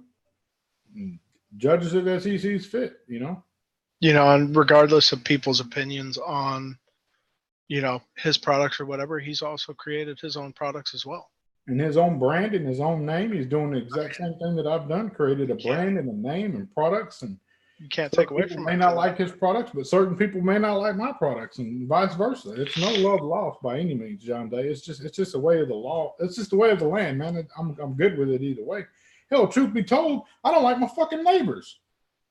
and judges it as he sees fit, And regardless of people's opinions on, his products or whatever, he's also created his own products as well. And his own brand and his own name. He's doing the exact same thing that I've done, created a brand and a name and products. And you can't take away from may not like his products, but certain people may not like my products and vice versa. It's no love lost by any means, John Day. It's just the way of the law. It's just the way of the land, man. I'm good with it either way. Hell, truth be told, I don't like my fucking neighbors.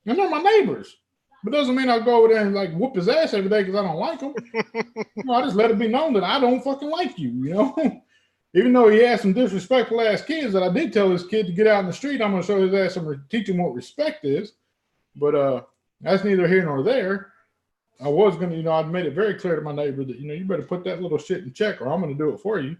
And they're my neighbors. But doesn't mean I'll go over there and like whoop his ass every day because I don't like him. I just let it be known that I don't fucking like you, Even though he has some disrespectful ass kids that I did tell his kid to get out in the street, I'm going to show his ass some, teach him what respect is. But that's neither here nor there. I was going to, I'd made it very clear to my neighbor that, you better put that little shit in check or I'm going to do it for you.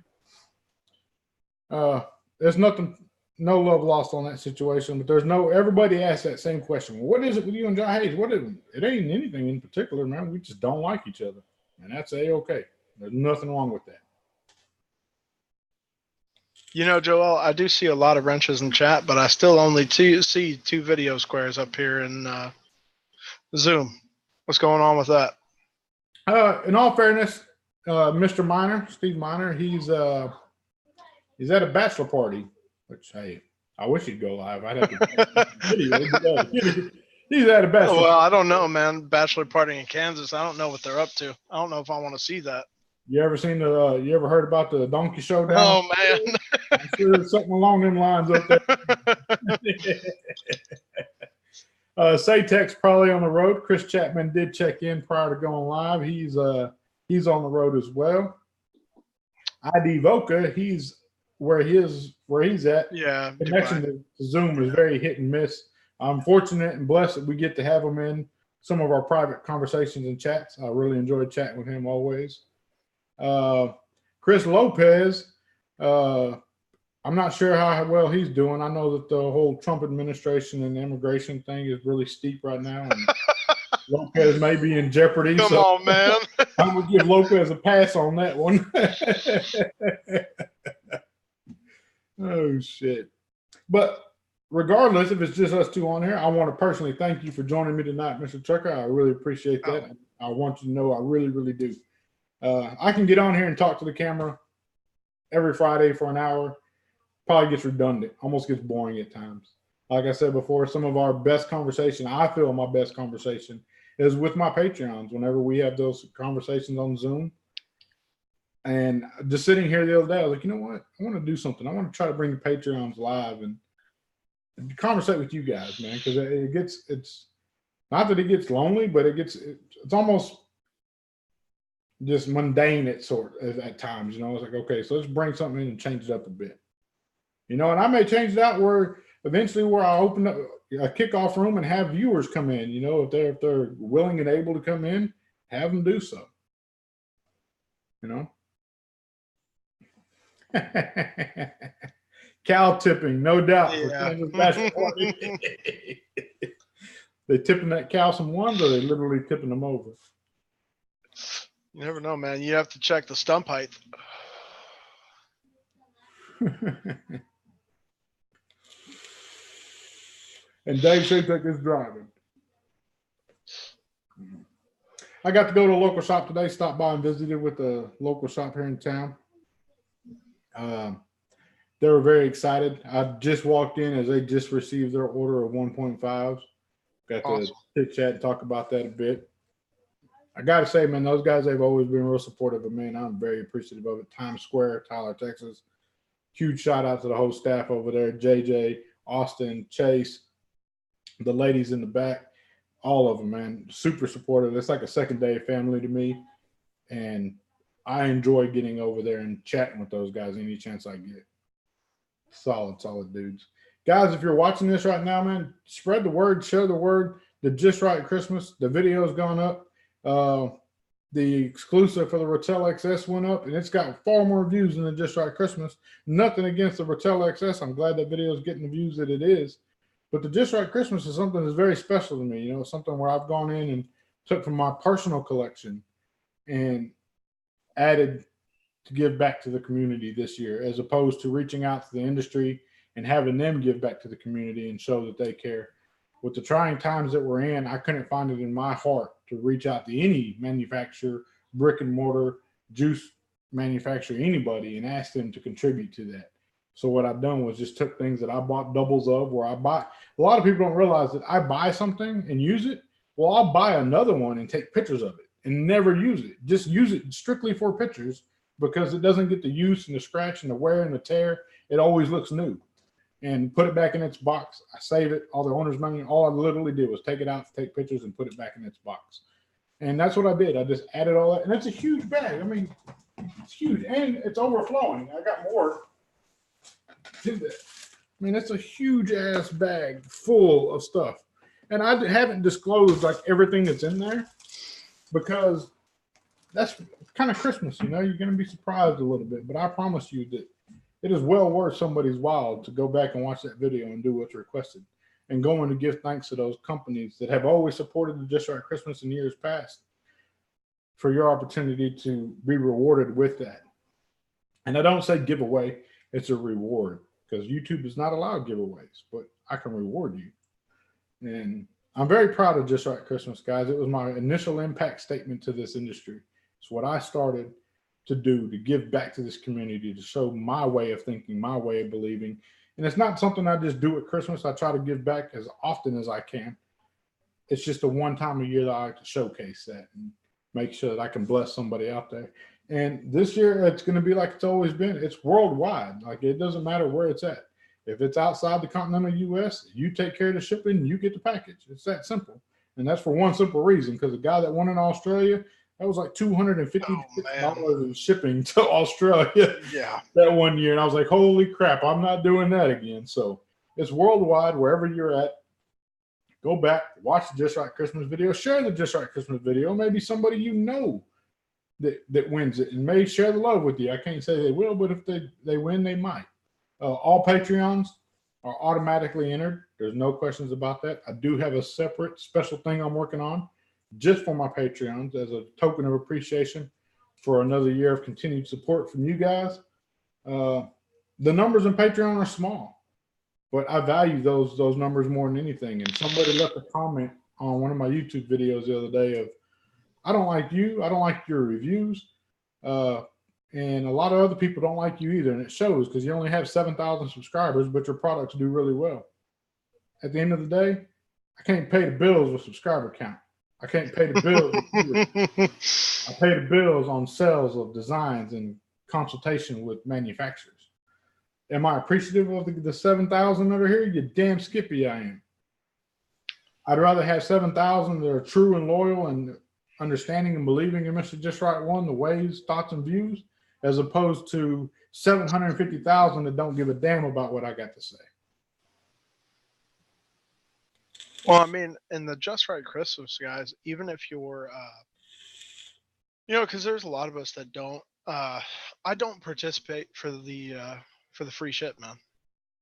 There's no love lost on that situation, but everybody asks that same question. Well, what is it with you and John Hayes? It ain't anything in particular, man. We just don't like each other. And that's A-okay. There's nothing wrong with that. Joel, I do see a lot of wrenches in chat, but I still only see two video squares up here in Zoom. What's going on with that? In all fairness, Mr. Miner, Steve Miner, he's at a bachelor party, which, hey, I wish he'd go live. I'd have to video. He's at a bachelor. Well, I don't know, man. Bachelor party in Kansas. I don't know what they're up to. I don't know if I want to see that. You ever heard about the donkey showdown? Oh man. I'm sure there's something along them lines up there. Saytek's probably on the road. Chris Chapman did check in prior to going live. He's on the road as well. ID Voca, he's where he's at. Yeah, Connection to Zoom is very hit and miss. I'm fortunate and blessed that we get to have him in some of our private conversations and chats. I really enjoy chatting with him always. Chris Lopez, I'm not sure how well he's doing. I know that the whole Trump administration and immigration thing is really steep right now, and Lopez may be in jeopardy. Come on, man. I'm going to give Lopez a pass on that one. Oh, shit. But regardless, if it's just us two on here, I want to personally thank you for joining me tonight, Mr. Trucker. I really appreciate that. I want you to know I really, really do. I can get on here and talk to the camera every Friday for an hour. Probably gets redundant, almost gets boring at times. Like I said before, some of our best conversation, I feel my best conversation, is with my Patreons whenever we have those conversations on Zoom. And just sitting here the other day, I was like, you know what? I want to do something. I want to try to bring the Patreons live and conversate with you guys, man, because it's not that it gets lonely, but it's almost just mundane at times. It's like, okay, so let's bring something in and change it up a bit. And I may change it out where eventually I open up a kickoff room and have viewers come in. If they're willing and able to come in, have them do so. Cow tipping, no doubt. Yeah. They tipping that cow some ones, or they literally tipping them over. You never know, man. You have to check the stump height. And Dave Saytek is driving. I got to go to a local shop today, stopped by and visited with a local shop here in town. They were very excited. I just walked in as they just received their order of 1.5s. Got to chit chat and talk about that a bit. I got to say, man, those guys, they've always been real supportive of me, and I'm very appreciative of it. Times Square, Tyler, Texas. Huge shout out to the whole staff over there, JJ, Austin, Chase, the ladies in the back, all of them, man, super supportive. It's like a second day family to me, and I enjoy getting over there and chatting with those guys any chance I get. Solid dudes. Guys, if you're watching this right now, man, spread the word, share the word. The Just Right Christmas, the video's gone up. The exclusive for the Rattel XS went up, and it's got far more views than the Just Right Christmas. Nothing against the Rattel XS. I'm glad that video is getting the views that it is. But the Just Right Christmas is something that's very special to me. Something where I've gone in and took from my personal collection and added to give back to the community this year, as opposed to reaching out to the industry and having them give back to the community and show that they care. With the trying times that we're in, I couldn't find it in my heart to reach out to any manufacturer, brick and mortar, juice manufacturer, anybody, and ask them to contribute to that. So what I've done was just took things that I bought doubles of, where I buy. A lot of people don't realize that I buy something and use it. Well, I'll buy another one and take pictures of it and never use it. Just use it strictly for pictures, because it doesn't get the use and the scratch and the wear and the tear. It always looks new. And put it back in its box. I save it, all the owner's money. All I literally did was take it out, take pictures, and put it back in its box. And that's what I did. I just added all that. And it's a huge bag. I mean, it's huge. And it's overflowing. I got more to that. I mean, it's a huge ass bag full of stuff. And I haven't disclosed like everything that's in there, because that's kind of Christmas, You're going to be surprised a little bit. But I promise you that it is well worth somebody's while to go back and watch that video and do what's requested, and going to give thanks to those companies that have always supported the Just Right Christmas in years past, for your opportunity to be rewarded with that. And I don't say giveaway, it's a reward, because YouTube does not allow giveaways, but I can reward you. And I'm very proud of Just Right Christmas, guys. It was my initial impact statement to this industry. It's what I started to do, to give back to this community, to show my way of thinking, my way of believing. And it's not something I just do at Christmas. I try to give back as often as I can. It's just a one time a year that I like to showcase that and make sure that I can bless somebody out there. And this year, it's going to be like it's always been. It's worldwide. Like, it doesn't matter where it's at. If it's outside the continental U.S., you take care of the shipping, you get the package. It's that simple. And that's for one simple reason, because the guy that won in Australia, that was like $256 in shipping to Australia Yeah. that one year. And I was like, holy crap, I'm not doing that again. So it's worldwide, wherever you're at. Go back, watch the Just Right Christmas video, share the Just Right Christmas video. Maybe somebody you know that wins it and may share the love with you. I can't say they will, but if they win, they might. All Patreons are automatically entered. There's no questions about that. I do have a separate special thing I'm working on just for my Patreons as a token of appreciation for another year of continued support from you guys. The numbers in Patreon are small, but I value those numbers more than anything. And somebody left a comment on one of my YouTube videos the other day of, I don't like you. I don't like your reviews. And a lot of other people don't like you either. And it shows, because you only have 7,000 subscribers, but your products do really well. At the end of the day, I can't pay the bills with subscriber count. I can't pay the bills. I pay the bills on sales of designs and consultation with manufacturers. Am I appreciative of the 7,000 that are here? You damn skippy I am. I'd rather have 7,000 that are true and loyal and understanding and believing in Mr. Just Right One, the ways, thoughts, and views, as opposed to 750,000 that don't give a damn about what I got to say. Well, I mean, in the Just Right Christmas, guys, even if you're, because there's a lot of us that don't. I don't participate for the free shit, man.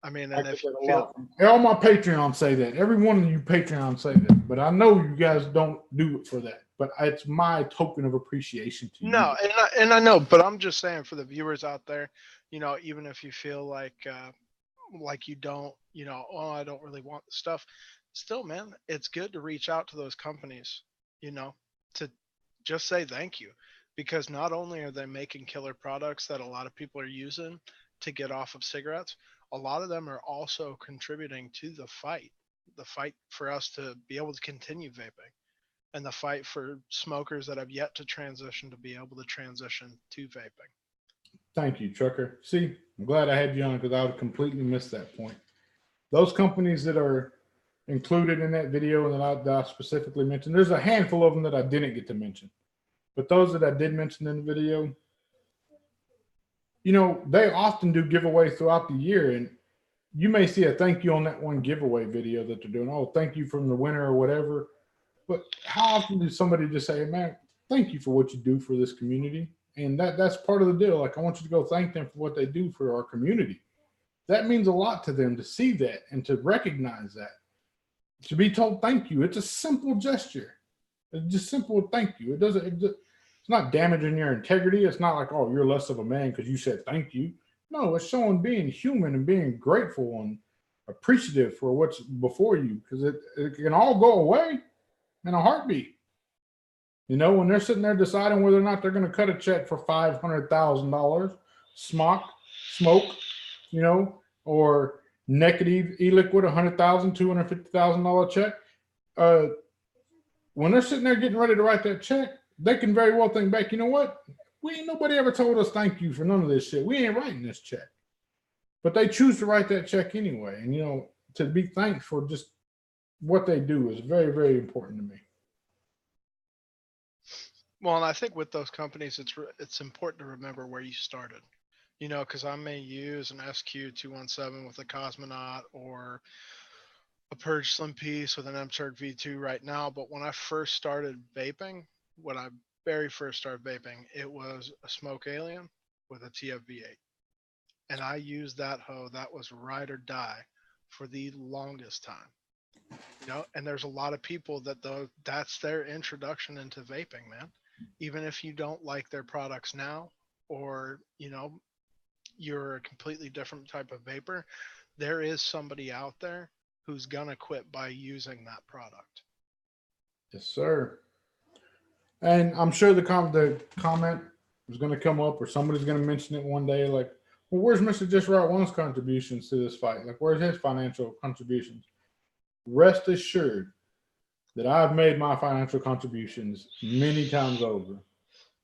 I mean, and if you feel, all my Patreons say that. Every one of you Patreons say that, but I know you guys don't do it for that. But it's my token of appreciation to you. No, and I know, but I'm just saying for the viewers out there, even if you feel like you don't, oh, I don't really want the stuff. Still, man, it's good to reach out to those companies, to just say thank you, because not only are they making killer products that a lot of people are using to get off of cigarettes, a lot of them are also contributing to the fight for us to be able to continue vaping, and the fight for smokers that have yet to transition to be able to transition to vaping. Thank you, Trucker. See, I'm glad I had you on, because I would completely miss that point. Those companies that are included in that video that I specifically mentioned, there's a handful of them that I didn't get to mention, but those that I did mention in the video, they often do giveaways throughout the year, and you may see a thank you on that one giveaway video that they're doing. Oh, thank you from the winner or whatever. But how often does somebody just say, man, thank you for what you do for this community? And that's part of the deal. Like, I want you to go thank them for what they do for our community. That means a lot to them to see that and to recognize that. To be told thank you. It's a simple gesture. It's just simple thank you. It's not damaging your integrity. It's not like, oh, you're less of a man because you said thank you. No, it's showing being human and being grateful and appreciative for what's before you, because it can all go away in a heartbeat. When they're sitting there deciding whether or not they're going to cut a check for $500,000, smoke, or naked e-liquid, $100,000, $250,000 check. When they're sitting there getting ready to write that check, they can very well think back, you know what? Nobody ever told us thank you for none of this shit. We ain't writing this check. But they choose to write that check anyway. And, to be thanked for just what they do is very, very important to me. Well, and I think with those companies, it's important to remember where you started. Because I may use an SQ217 with a Cosmonaut or a Purge Slim Piece with an MTurk V2 right now. But when I first started vaping, it was a Smoke Alien with a TFV8. And I used that hoe. That was ride or die for the longest time. And there's a lot of people that's their introduction into vaping, man. Even if you don't like their products now, or, you're a completely different type of vapor, there is somebody out there who's gonna quit by using that product. Yes, sir. And I'm sure the comment is going to come up, or somebody's going to mention it one day, like, well, where's Mr. Just Right One's contributions to this fight? Like, where's his financial contributions? Rest assured that I've made my financial contributions many times over.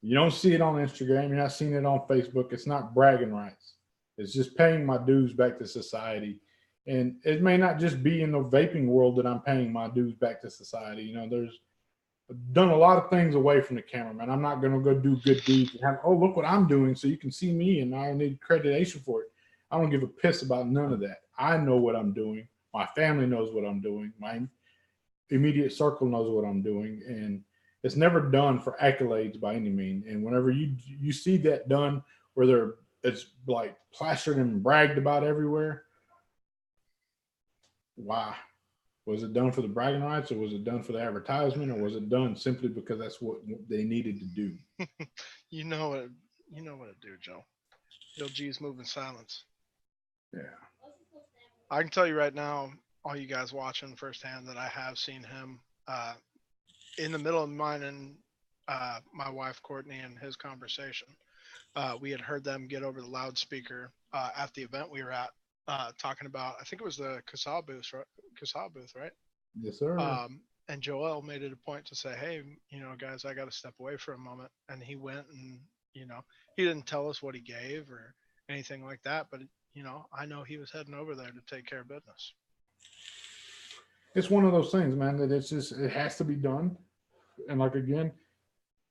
You don't see it on Instagram. You're not seeing it on Facebook. It's not bragging rights. It's just paying my dues back to society And it may not just be in the vaping world that I'm paying my dues back to society. You know, there's done a lot of things away from the camera, man. I'm not gonna go do good deeds and have, oh, look what I'm doing so you can see me and I need accreditation for it. I don't give a piss about none of that. I know what I'm doing. My family knows what I'm doing. My immediate circle knows what I'm doing, and it's never done for accolades by any means. And whenever you see that done, where it's like plastered and bragged about everywhere, why? Was it done for the bragging rights, or was it done for the advertisement, or was it done simply because that's what they needed to do? You know what? You know what to do, Joe. Bill G's moving silence. Yeah. I can tell you right now, all you guys watching firsthand, that I have seen him in the middle of mine and my wife Courtney and his conversation. We had heard them get over the loudspeaker at the event we were at, talking about. I think it was the Casal booth, right? Casal booth, right? Yes, sir. And Joel made it a point to say, "Hey, you know, guys, I got to step away for a moment." And he went, and you know, he didn't tell us what he gave or anything like that, but you know, I know he was heading over there to take care of business. It's one of those things, man, that it's just it has to be done. And like again,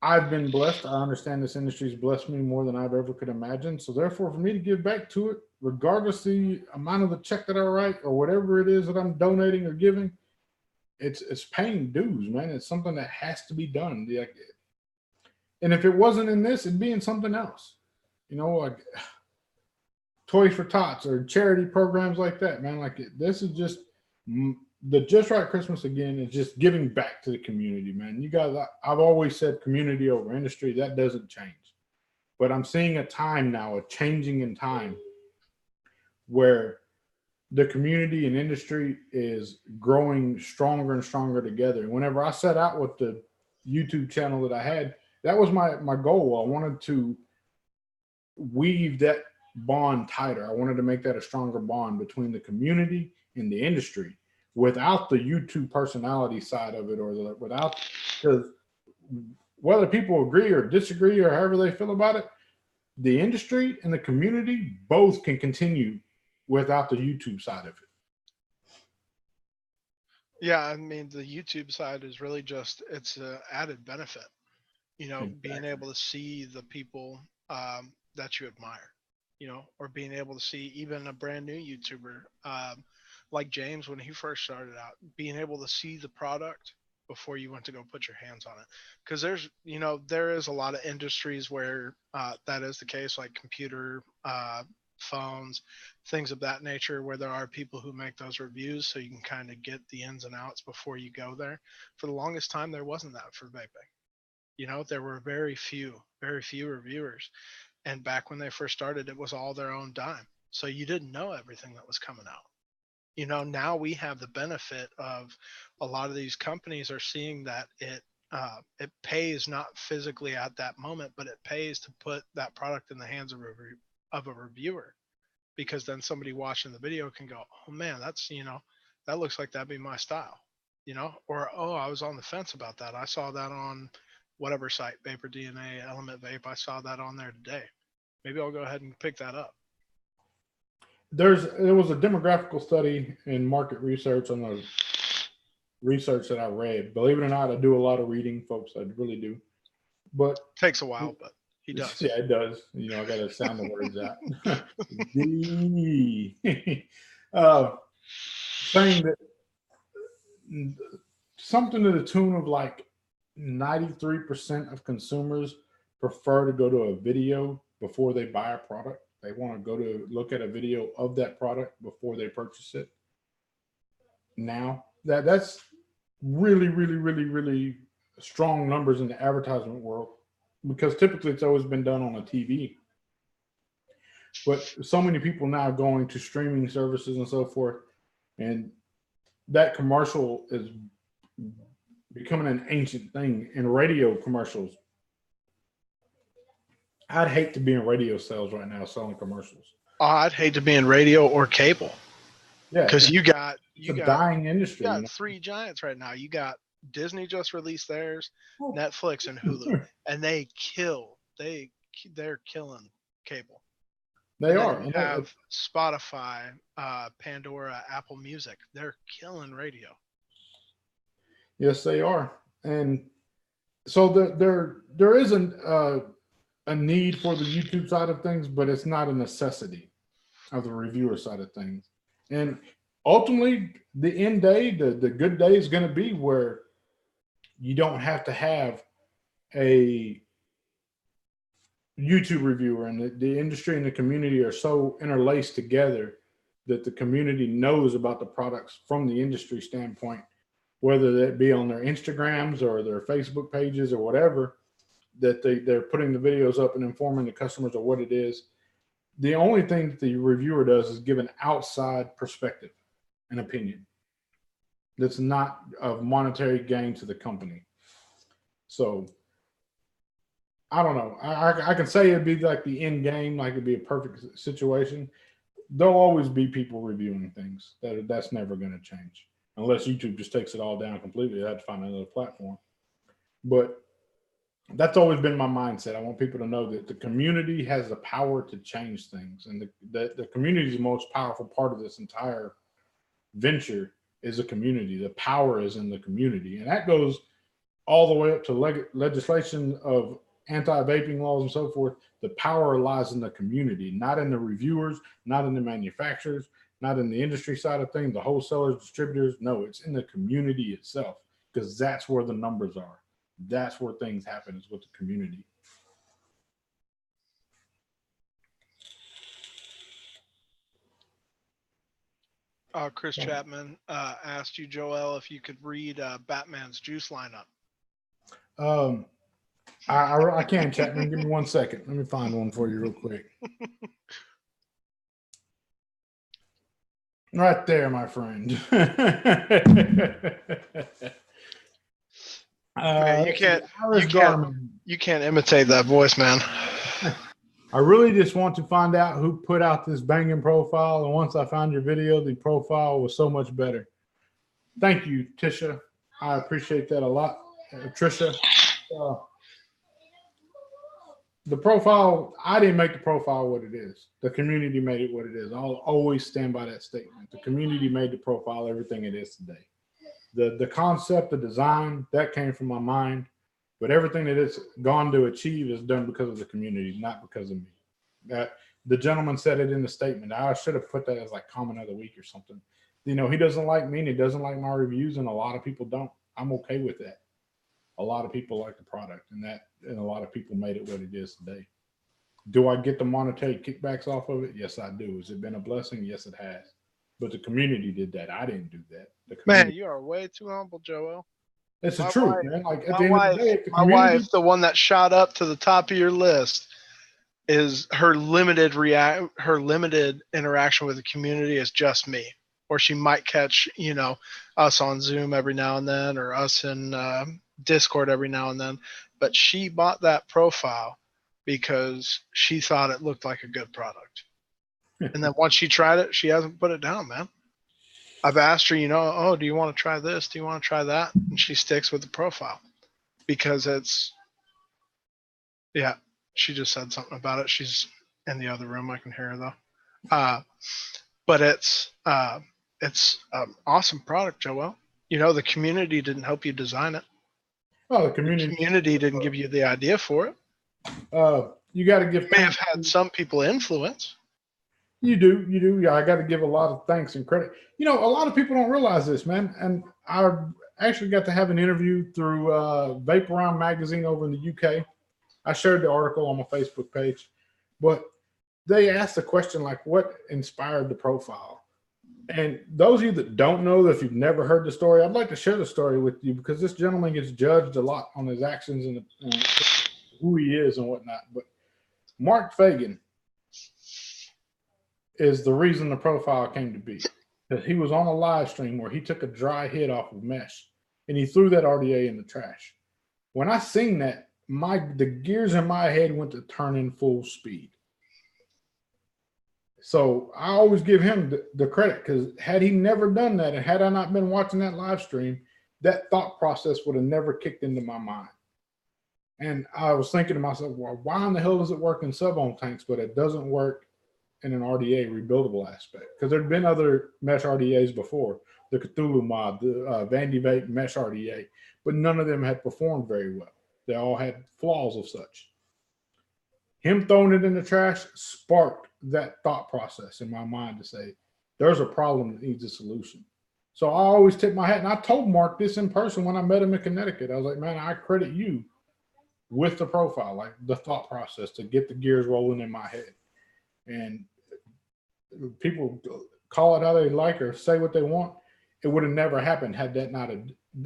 I've been blessed. I understand this industry's blessed me more than I've ever could imagine. So therefore, for me to give back to it, regardless the amount of the check that I write or whatever it is that I'm donating or giving, it's paying dues, man. It's something that has to be done. Like, and if it wasn't in this, it'd be in something else. You know, like Toys for Tots or charity programs like that, man. Like this is just the Just Right Christmas again is just giving back to the community, man. You guys, I've always said community over industry. That doesn't change. But I'm seeing a time now, a changing in time, where the community and industry is growing stronger and stronger together. And whenever I set out with the YouTube channel that I had, that was my goal. I wanted to weave that bond tighter. I wanted to make that a stronger bond between the community and the industry without the YouTube personality side of it, or without, because whether people agree or disagree or however they feel about it, the industry and the community both can continue without the YouTube side of it. Yeah, I mean, the YouTube side is really just, it's an added benefit, you know, Exactly. being able to see the people that you admire, you know, or being able to see even a brand new YouTuber like James when he first started out, being able to see the product before you went to go put your hands on it. Because there's, you know, there is a lot of industries where that is the case, like computer, phones, things of that nature, where there are people who make those reviews so you can kind of get the ins and outs before you go there. For the longest time, there wasn't that for vaping. You know, there were very few reviewers. And back when they first started, it was all their own dime. So you didn't know everything that was coming out. You know, now we have the benefit of a lot of these companies are seeing that it pays not physically at that moment, but it pays to put that product in the hands of a reviewer, because then somebody watching the video can go, oh man, that's, you know, that looks like that'd be my style, you know, or, oh, I was on the fence about that. I saw that on whatever site, Vapor DNA, Element Vape. I saw that on there today. Maybe I'll go ahead and pick that up. There was a demographical study in market research on the research that I read. Believe it or not, I do a lot of reading, folks. I really do. But Takes a while, but he does. yeah, it does. You know, I got to sound the words out. the saying that something to the tune of like 93% of consumers prefer to go to a video before they buy a product. They want to go to look at a video of that product before they purchase it. Now that's really, really, really, really strong numbers in the advertisement world, because typically it's always been done on a TV. But so many people now going to streaming services and so forth, and that commercial is becoming an ancient thing in radio commercials. I'd hate to be in radio sales right now selling commercials. Oh, I'd hate to be in radio or cable, Yeah, because you got dying industry. you got three giants right now. You got Disney just released theirs, Netflix and Hulu, and they're killing cable. They And then are. you have Spotify, Pandora, Apple Music. They're killing radio. Yes, they are. And so there isn't a need for the YouTube side of things, but it's not a necessity of the reviewer side of things. And ultimately, the end day, the good day is going to be where you don't have to have a YouTube reviewer, and the industry and the community are so interlaced together that the community knows about the products from the industry standpoint, whether that be on their Instagrams or their Facebook pages or whatever, that they're putting the videos up and informing the customers of what it is. The only thing that the reviewer does is give an outside perspective and opinion that's not of monetary gain to the company. So I don't know. I can say it'd be like the end game, like it'd be a perfect situation. There'll always be people reviewing things. That's never going to change unless YouTube just takes it all down completely. They have to find another platform. But that's always been my mindset. I want people to know that the community has the power to change things, and the community is the most powerful part of this entire venture. Is a community. The power is in the community, and that goes all the way up to legislation of anti-vaping laws and so forth. The power lies in the community, not in the reviewers, not in the manufacturers, not in the industry side of things, the wholesalers, distributors. No, it's in the community itself, because that's where the numbers are. That's where things happen, is with the community. Chris Chapman asked you, Joel, if you could read Batman's juice lineup. I can, Chapman. Give me 1 second. Let me find one for you real quick. Right there, my friend. Man, you can't imitate that voice, man. I really just want to find out who put out this banging profile, and once I found your video, the profile was so much better. Thank you, Tisha. I appreciate that a lot, Trisha. The profile, I didn't make the profile what it is. The community made it what it is. I'll always stand by that statement. The community made the profile everything it is today. The concept, the design, that came from my mind, but everything that it's gone to achieve is done because of the community, not because of me. That the gentleman said it in the statement. I should have put that as like comment of the week or something. You know, he doesn't like me and he doesn't like my reviews, and a lot of people don't. I'm okay with that. A lot of people like the product, and a lot of people made it what it is today. Do I get the monetary kickbacks off of it? Yes, I do. Has it been a blessing? Yes, it has. But the community did that. I didn't do that. Man, you are way too humble, Joel. It's the truth, man. Like at the end of the day, my wife, the one that shot up to the top of your list, is her limited interaction with the community is just me. Or she might catch, us on Zoom every now and then, or us in Discord every now and then. But she bought that profile because she thought it looked like a good product. And then once she tried it, she hasn't put it down, man. I've asked her, do you want to try this? Do you want to try that? And she sticks with the profile because she just said something about it. She's in the other room. I can hear her though. But it's an awesome product, Joel. The community didn't help you design it. Oh, the community didn't give you the idea for it. You got to give. You may have had some people influence. You do. Yeah, I got to give a lot of thanks and credit. A lot of people don't realize this, man. And I actually got to have an interview through Vape Around magazine over in the UK. I shared the article on my Facebook page, but they asked the question like, what inspired the profile? And those of you that don't know, if you've never heard the story, I'd like to share the story with you, because this gentleman gets judged a lot on his actions and who he is and whatnot. But Mark Fagan is the reason the profile came to be. Because he was on a live stream where he took a dry hit off of mesh and he threw that RDA in the trash. When I seen that, the gears in my head went to turning full speed. So I always give him the credit, because had he never done that, and had I not been watching that live stream, that thought process would have never kicked into my mind. And I was thinking to myself, well, why in the hell does it work in sub-ohm tanks, but it doesn't work in an RDA rebuildable aspect, because there'd been other mesh RDAs before, the Cthulhu mod, the Vandy Vape mesh RDA, but none of them had performed very well. They all had flaws of such. Him throwing it in the trash sparked that thought process in my mind to say, there's a problem that needs a solution. So I always tip my hat, and I told Mark this in person when I met him in Connecticut. I was like, man, I credit you with the profile, like the thought process to get the gears rolling in my head. And people call it how they like or say what they want. It would have never happened had that not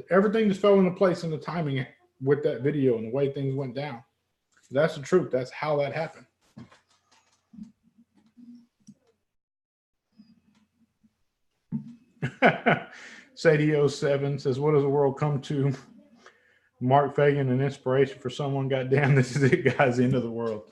everything just fell into place in the timing with that video and the way things went down. That's the truth. That's how that happened. Sadie07 says, what does the world come to? Mark Fagan, an inspiration for someone. Goddamn, this is it, guys. The end of the world.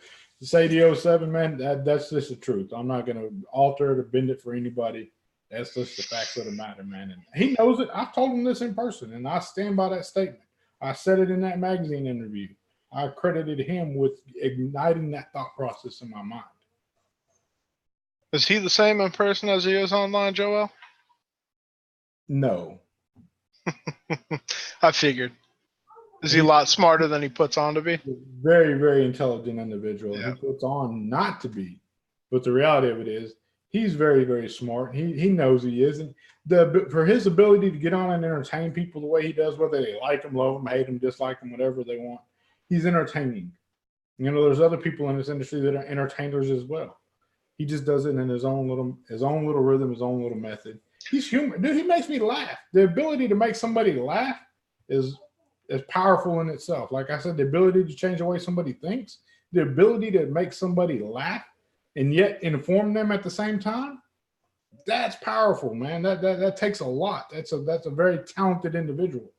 Sadie07, man, that's just the truth. I'm not going to alter it or bend it for anybody. That's just the facts of the matter, man. And he knows it. I've told him this in person, and I stand by that statement. I said it in that magazine interview. I credited him with igniting that thought process in my mind. Is he the same in person as he is online, Joel? No. I figured. Is he a lot smarter than he puts on to be? Very, very intelligent individual. Yeah. He puts on not to be. But the reality of it is, he's very, very smart. He knows he is. And for his ability to get on and entertain people the way he does, whether they like him, love him, hate him, dislike him, whatever they want, he's entertaining. You know, there's other people in this industry that are entertainers as well. He just does it in his own little rhythm, his own little method. He's humorous. Dude, he makes me laugh. The ability to make somebody laugh is powerful in itself. Like I said, the ability to change the way somebody thinks, the ability to make somebody laugh and yet inform them at the same time, that's powerful, man. That takes a lot. That's a very talented individual.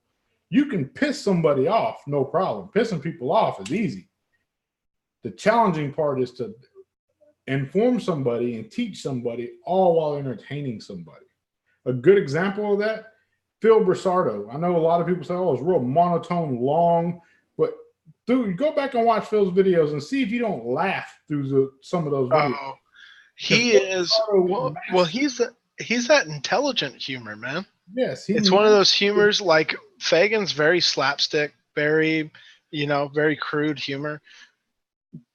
You can piss somebody off, no problem. Pissing people off is easy. The challenging part is to inform somebody and teach somebody all while entertaining somebody. A good example of that, Phil Brisardo. I know a lot of people say, oh, it's real monotone, long, but dude, go back and watch Phil's videos and see if you don't laugh through some of those videos. Oh, he is. Well, he's that intelligent humor, man. Yes. It's one of those humors like Fagan's very slapstick, very, very crude humor.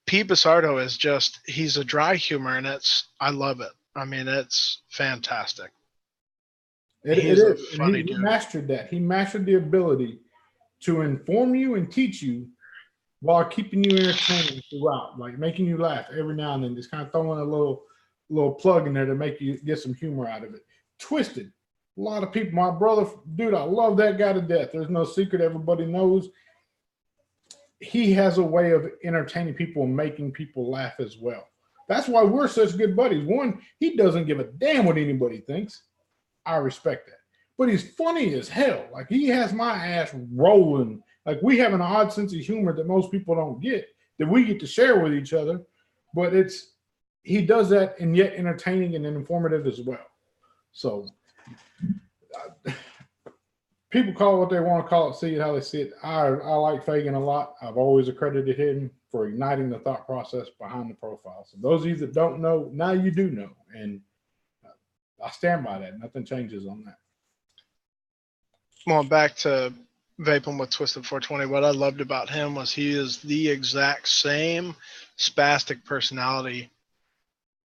P. Brisardo is just, he's a dry humor, and I love it. I mean, it's fantastic. He's a funny dude. He mastered that. He mastered the ability to inform you and teach you while keeping you entertained throughout, like making you laugh every now and then, just kind of throwing a little plug in there to make you get some humor out of it. Twisted. A lot of people, my brother, dude, I love that guy to death. There's no secret. Everybody knows. He has a way of entertaining people and making people laugh as well. That's why we're such good buddies. One, he doesn't give a damn what anybody thinks. I respect that. But he's funny as hell. Like, he has my ass rolling. Like, we have an odd sense of humor that most people don't get, that we get to share with each other. But he does that, and yet entertaining and informative as well. So people call it what they want to call it, see it how they see it. I like Fagan a lot. I've always accredited him for igniting the thought process behind the profile. So those of you that don't know, now you do know. And I stand by that. Nothing changes on that. Well, back to vaping with Twisted 420. What I loved about him was he is the exact same spastic personality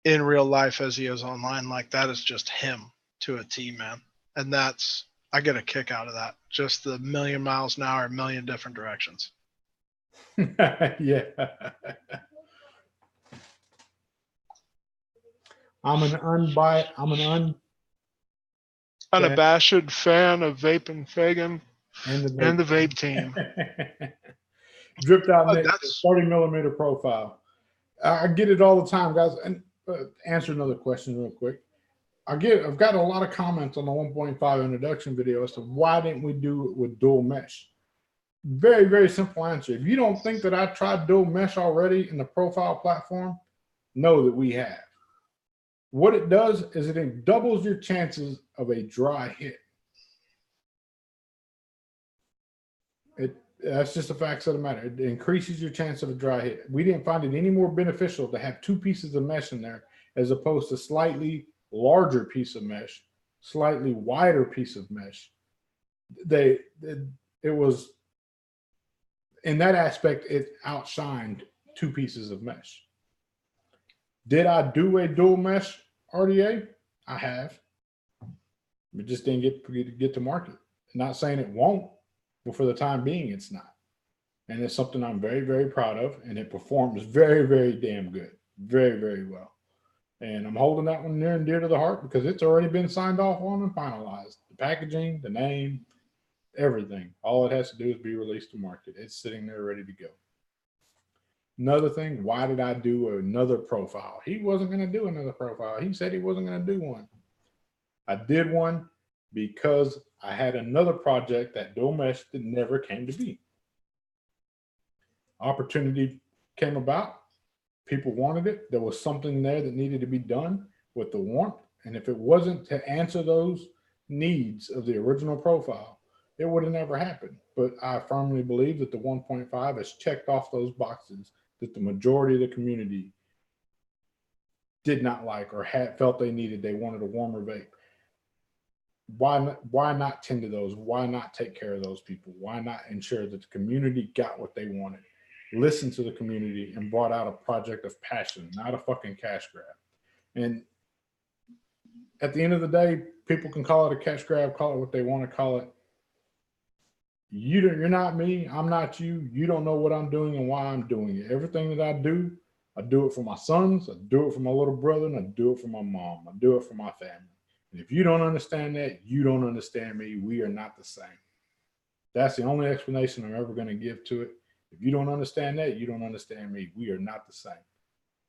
in real life as he is online. Like, that is just him to a T, man. And I get a kick out of that. Just the million miles an hour, a million different directions. Yeah. I'm an unabashed fan of Vaping Fagan and the vape team. Dripped out next 30mm profile. I get it all the time, guys. And answer another question real quick. I've got a lot of comments on the 1.5 introduction video as to why didn't we do it with dual mesh. Very, very simple answer. If you don't think that I tried dual mesh already in the profile platform, know that we have. What it does is it doubles your chances of a dry hit. That's just the facts of the matter. It increases your chance of a dry hit. We didn't find it any more beneficial to have two pieces of mesh in there as opposed to slightly larger piece of mesh, slightly wider piece of mesh. It was, in that aspect, it outshined two pieces of mesh. Did I do a dual mesh RDA? I have. It just didn't get to market. Not saying it won't, but for the time being, it's not. And it's something I'm very, very proud of, and it performs very, very damn good, very, very well. And I'm holding that one near and dear to the heart because it's already been signed off on and finalized. The packaging, the name, everything. All it has to do is be released to market. It's sitting there ready to go. Another thing, why did I do another profile? He wasn't going to do another profile. He said he wasn't going to do one. I did one because I had another project that dual mesh that never came to be. Opportunity came about. People wanted it. There was something there that needed to be done with the warmth. And if it wasn't to answer those needs of the original profile, it would have never happened. But I firmly believe that the 1.5 has checked off those boxes that the majority of the community did not like or had felt they needed. They wanted a warmer vape. Why not tend to those? Why not take care of those people? Why not ensure that the community got what they wanted? Listen to the community and brought out a project of passion, not a fucking cash grab. And at the end of the day, people can call it a cash grab, call it what they want to call it. You're not me. I'm not you. You don't know what I'm doing and why I'm doing it. Everything that I do it for my sons. I do it for my little brother, and I do it for my mom. I do it for my family. And if you don't understand that, you don't understand me. We are not the same. That's the only explanation I'm ever going to give to it. If you don't understand that, you don't understand me. We are not the same.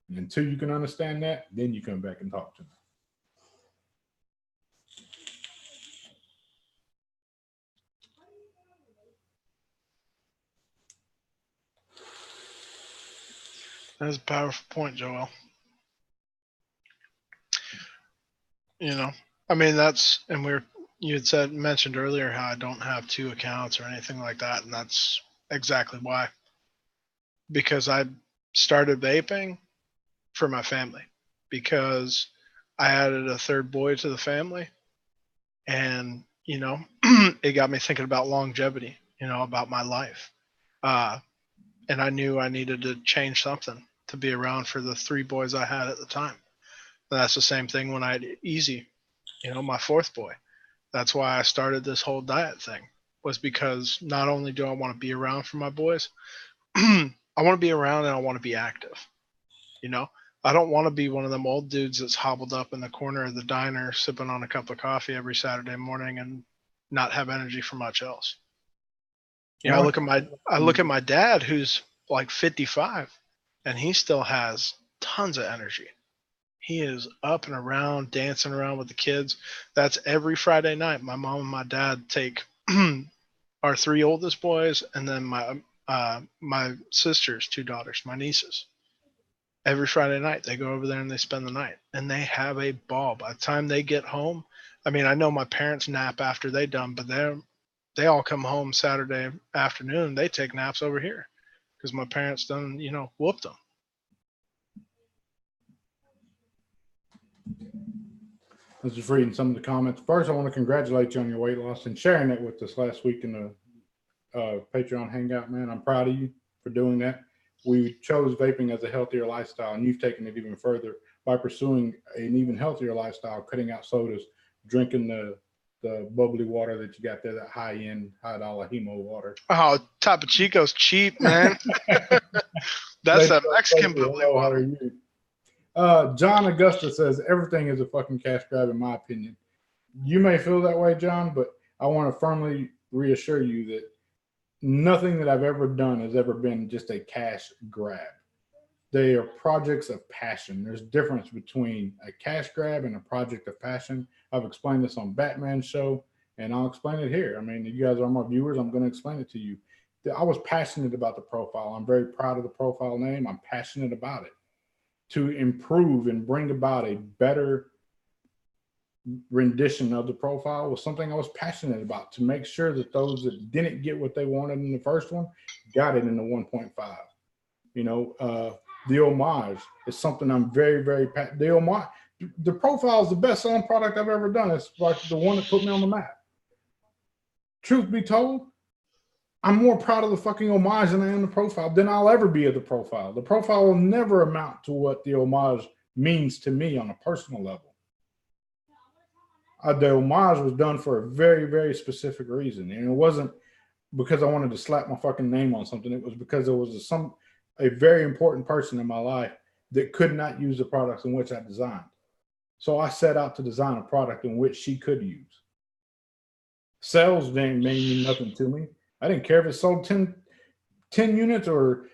And until you can understand that, then you come back and talk to me. That's a powerful point, Joel. You know, I mean, you had mentioned earlier how I don't have 2 accounts or anything like that. And that's exactly why. Because I started vaping for my family, because I added a 3rd boy to the family, and, you know, it got me thinking about longevity, you know, about my life. And I knew I needed to change something to be around for the 3 boys I had at the time. And that's the same thing when I had Easy, you know, my 4th boy. That's why I started this whole diet thing, was because not only do I want to be around for my boys, I want to be around and I want to be active. You know, I don't want to be one of them old dudes that's hobbled up in the corner of the diner sipping on a cup of coffee every Saturday morning and not have energy for much else. You know, I look at my dad, who's like 55, and he still has tons of energy. He is up and around, dancing around with the kids. That's every Friday night. My mom and my dad take our 3 oldest boys, and then my sister's 2 daughters, my nieces. Every Friday night, they go over there and they spend the night, and they have a ball. By the time they get home, I mean, I know my parents nap after they done, but they all come home Saturday afternoon. They take naps over here because my parents done, you know, whooped them. I was just reading some of the comments. First, I want to congratulate you on your weight loss and sharing it with us last week in the Patreon Hangout, man. I'm proud of you for doing that. We chose vaping as a healthier lifestyle, and you've taken it even further by pursuing an even healthier lifestyle, cutting out sodas, drinking the bubbly water that you got there, that high-end, high-dollar hemo water. Oh, Topo Chico's cheap, man. That's that Mexican bubbly water. John Augusta says everything is a fucking cash grab, in my opinion. You may feel that way, John, but I want to firmly reassure you that nothing that I've ever done has ever been just a cash grab. They are projects of passion. There's a difference between a cash grab and a project of passion. I've explained this on Batman's show, and I'll explain it here. I mean, you guys are my viewers. I'm going to explain it to you. I was passionate about the profile. I'm very proud of the profile name. I'm passionate about it. To improve and bring about a better rendition of the profile was something I was passionate about, to make sure that those that didn't get what they wanted in the first one got it in the 1.5. You know, The homage is something I'm very, very the homage. The profile is the best selling product I've ever done. It's like the one that put me on the map. Truth be told, I'm more proud of the fucking homage than I am the profile, than I'll ever be of the profile. The profile will never amount to what the homage means to me on a personal level. The homage was done for a very, very specific reason. And it wasn't because I wanted to slap my fucking name on something. It was because there was a very important person in my life that could not use the products in which I designed. So I set out to design a product in which she could use. Sales didn't mean nothing to me. I didn't care if it sold 10 units or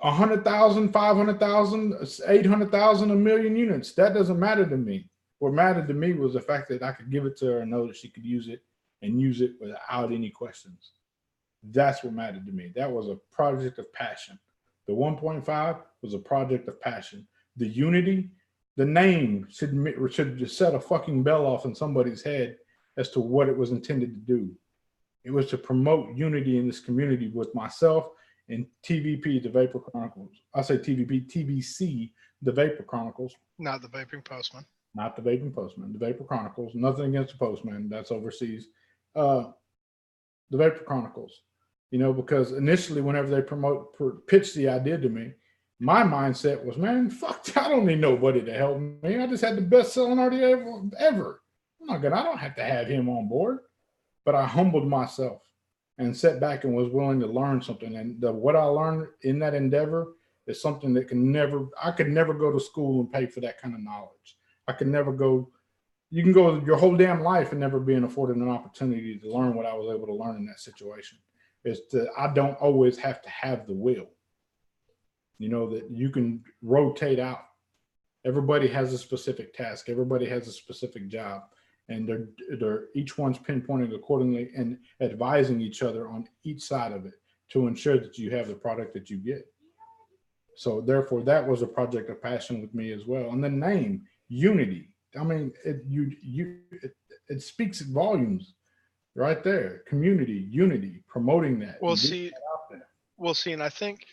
100,000, 500,000, 800,000, a million units. That doesn't matter to me. What mattered to me was the fact that I could give it to her and know that she could use it and use it without any questions. That's what mattered to me. That was a project of passion. The 1.5 was a project of passion. The Unity, the name should just set a fucking bell off in somebody's head as to what it was intended to do. It was to promote unity in this community with myself and TVP, the Vapor Chronicles. I say TVP, TVC, the Vapor Chronicles. Not the Vaping Postman. Not the Vaping Postman, the Vapor Chronicles. Nothing against the Postman, that's overseas. The Vapor Chronicles. You know, because initially, whenever they pitched the idea to me, my mindset was, man, fuck, I don't need nobody to help me. I just had the best selling RDA ever. I don't have to have him on board. But I humbled myself and sat back and was willing to learn something. And what I learned in that endeavor is something that I could never go to school and pay for that kind of knowledge. I could never go. You can go your whole damn life and never being afforded an opportunity to learn what I was able to learn in that situation. I don't always have to have the will. You know, that you can rotate out. Everybody has a specific task. Everybody has a specific job. And they're each one's pinpointing accordingly and advising each other on each side of it to ensure that you have the product that you get. So therefore, that was a project of passion with me as well. And the name, Unity. I mean, it speaks volumes right there. Community, unity, promoting that. We'll see, and I think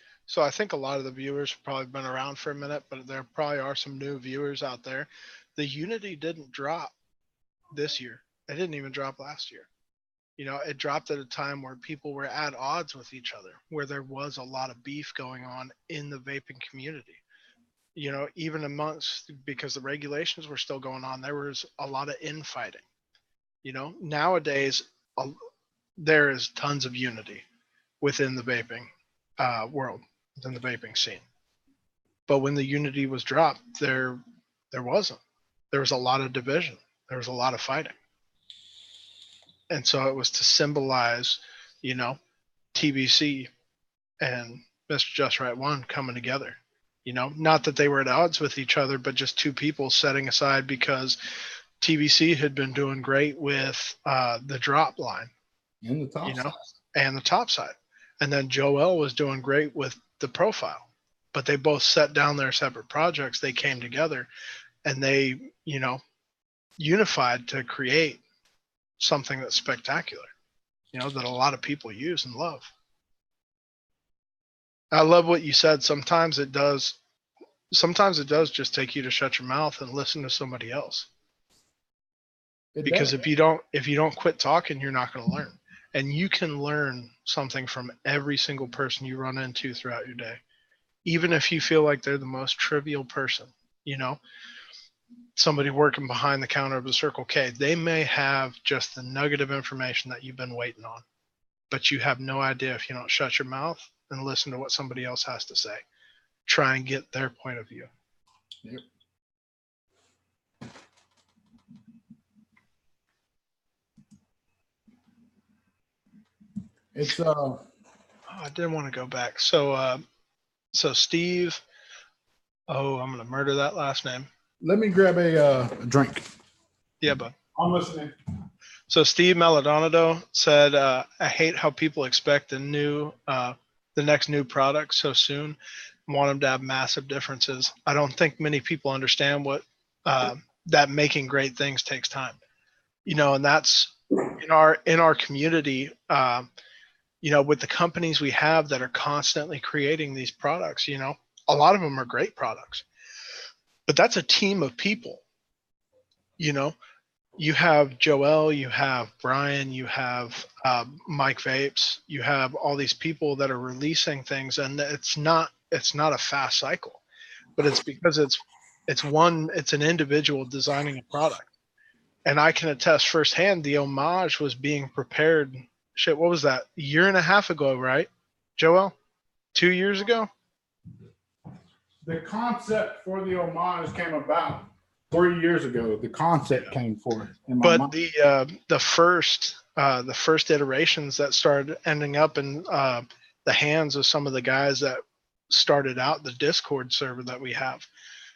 a lot of the viewers have probably been around for a minute, but there probably are some new viewers out there. The Unity didn't drop this year. It didn't even drop last year. You know, it dropped at a time where people were at odds with each other, where there was a lot of beef going on in the vaping community. You know, even amongst, because the regulations were still going on, there was a lot of infighting. You know, nowadays, there is tons of unity within the vaping world, within the vaping scene. But when the Unity was dropped, there wasn't. There was a lot of division. There was a lot of fighting. And so it was to symbolize, you know, TBC and Mr.JustRight 1 coming together. You know, not that they were at odds with each other, but just two people setting aside because TBC had been doing great with the drop line. And the top side. And the top side. And then Joel was doing great with the profile. But they both set down their separate projects. They came together and they, you know, unified to create something that's spectacular, you know, that a lot of people use and love. I love what you said. Sometimes it does just take you to shut your mouth and listen to somebody else. Because if you don't quit talking, you're not going to learn. And you can learn something from every single person you run into throughout your day. Even if you feel like they're the most trivial person, you know, somebody working behind the counter of a Circle K, they may have just the nugget of information that you've been waiting on, but you have no idea if you don't shut your mouth and listen to what somebody else has to say. Try and get their point of view. Yep. It's I didn't want to go back. So Steve, I'm gonna murder that last name. Let me grab a drink. Yeah, bud. I'm listening. So Steve Maladonado said, I hate how people expect the next new product so soon, want them to have massive differences. I don't think many people understand what that making great things takes time. You know, and that's in our community, you know, with the companies we have that are constantly creating these products, you know, a lot of them are great products, but that's a team of people. You know, you have Joel, you have Brian, you have Mike Vapes, you have all these people that are releasing things, and it's not a fast cycle, but it's because it's an individual designing a product. And I can attest firsthand, the homage was being prepared. Shit, what was that? A year and a half ago, right, Joel? 2 years ago? The concept for the homage came about 3 years ago. The concept came forth in my mind. The first iterations that started ending up in the hands of some of the guys that started out the Discord server that we have,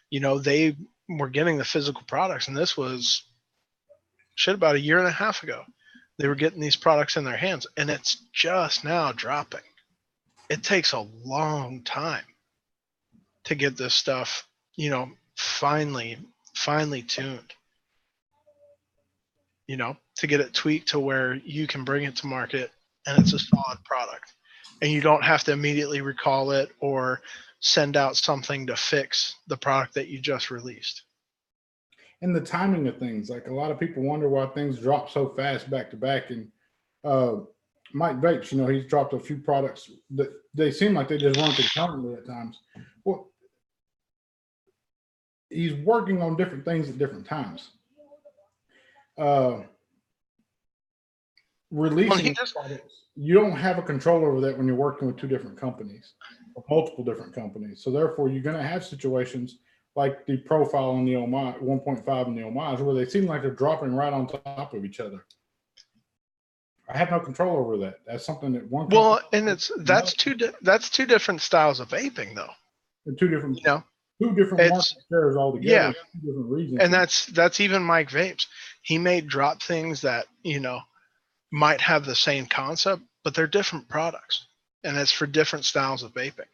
you know, they were getting the physical products, and this was about a year and a half ago. They were getting these products in their hands, and it's just now dropping. It takes a long time to get this stuff, you know, finally tuned, you know, to get it tweaked to where you can bring it to market and it's a solid product, and you don't have to immediately recall it or send out something to fix the product that you just released. And the timing of things, like a lot of people wonder why things drop so fast back to back. And Mike Vapes, you know, he's dropped a few products that they seem like they just run concurrently at times. Well, he's working on different things at different times. Releasing products, you don't have a control over that when you're working with two different companies or multiple different companies. So therefore, you're going to have situations like the profile on the homage 1.5 and the homage, where they seem like they're dropping right on top of each other. I have no control over that. That's something that one. Well, and that's two different styles of vaping, though. And two different, you know, two different market shares altogether. Yeah, two different reasons. And that's even Mike Vapes. He may drop things that, you know, might have the same concept, but they're different products, and it's for different styles of vaping.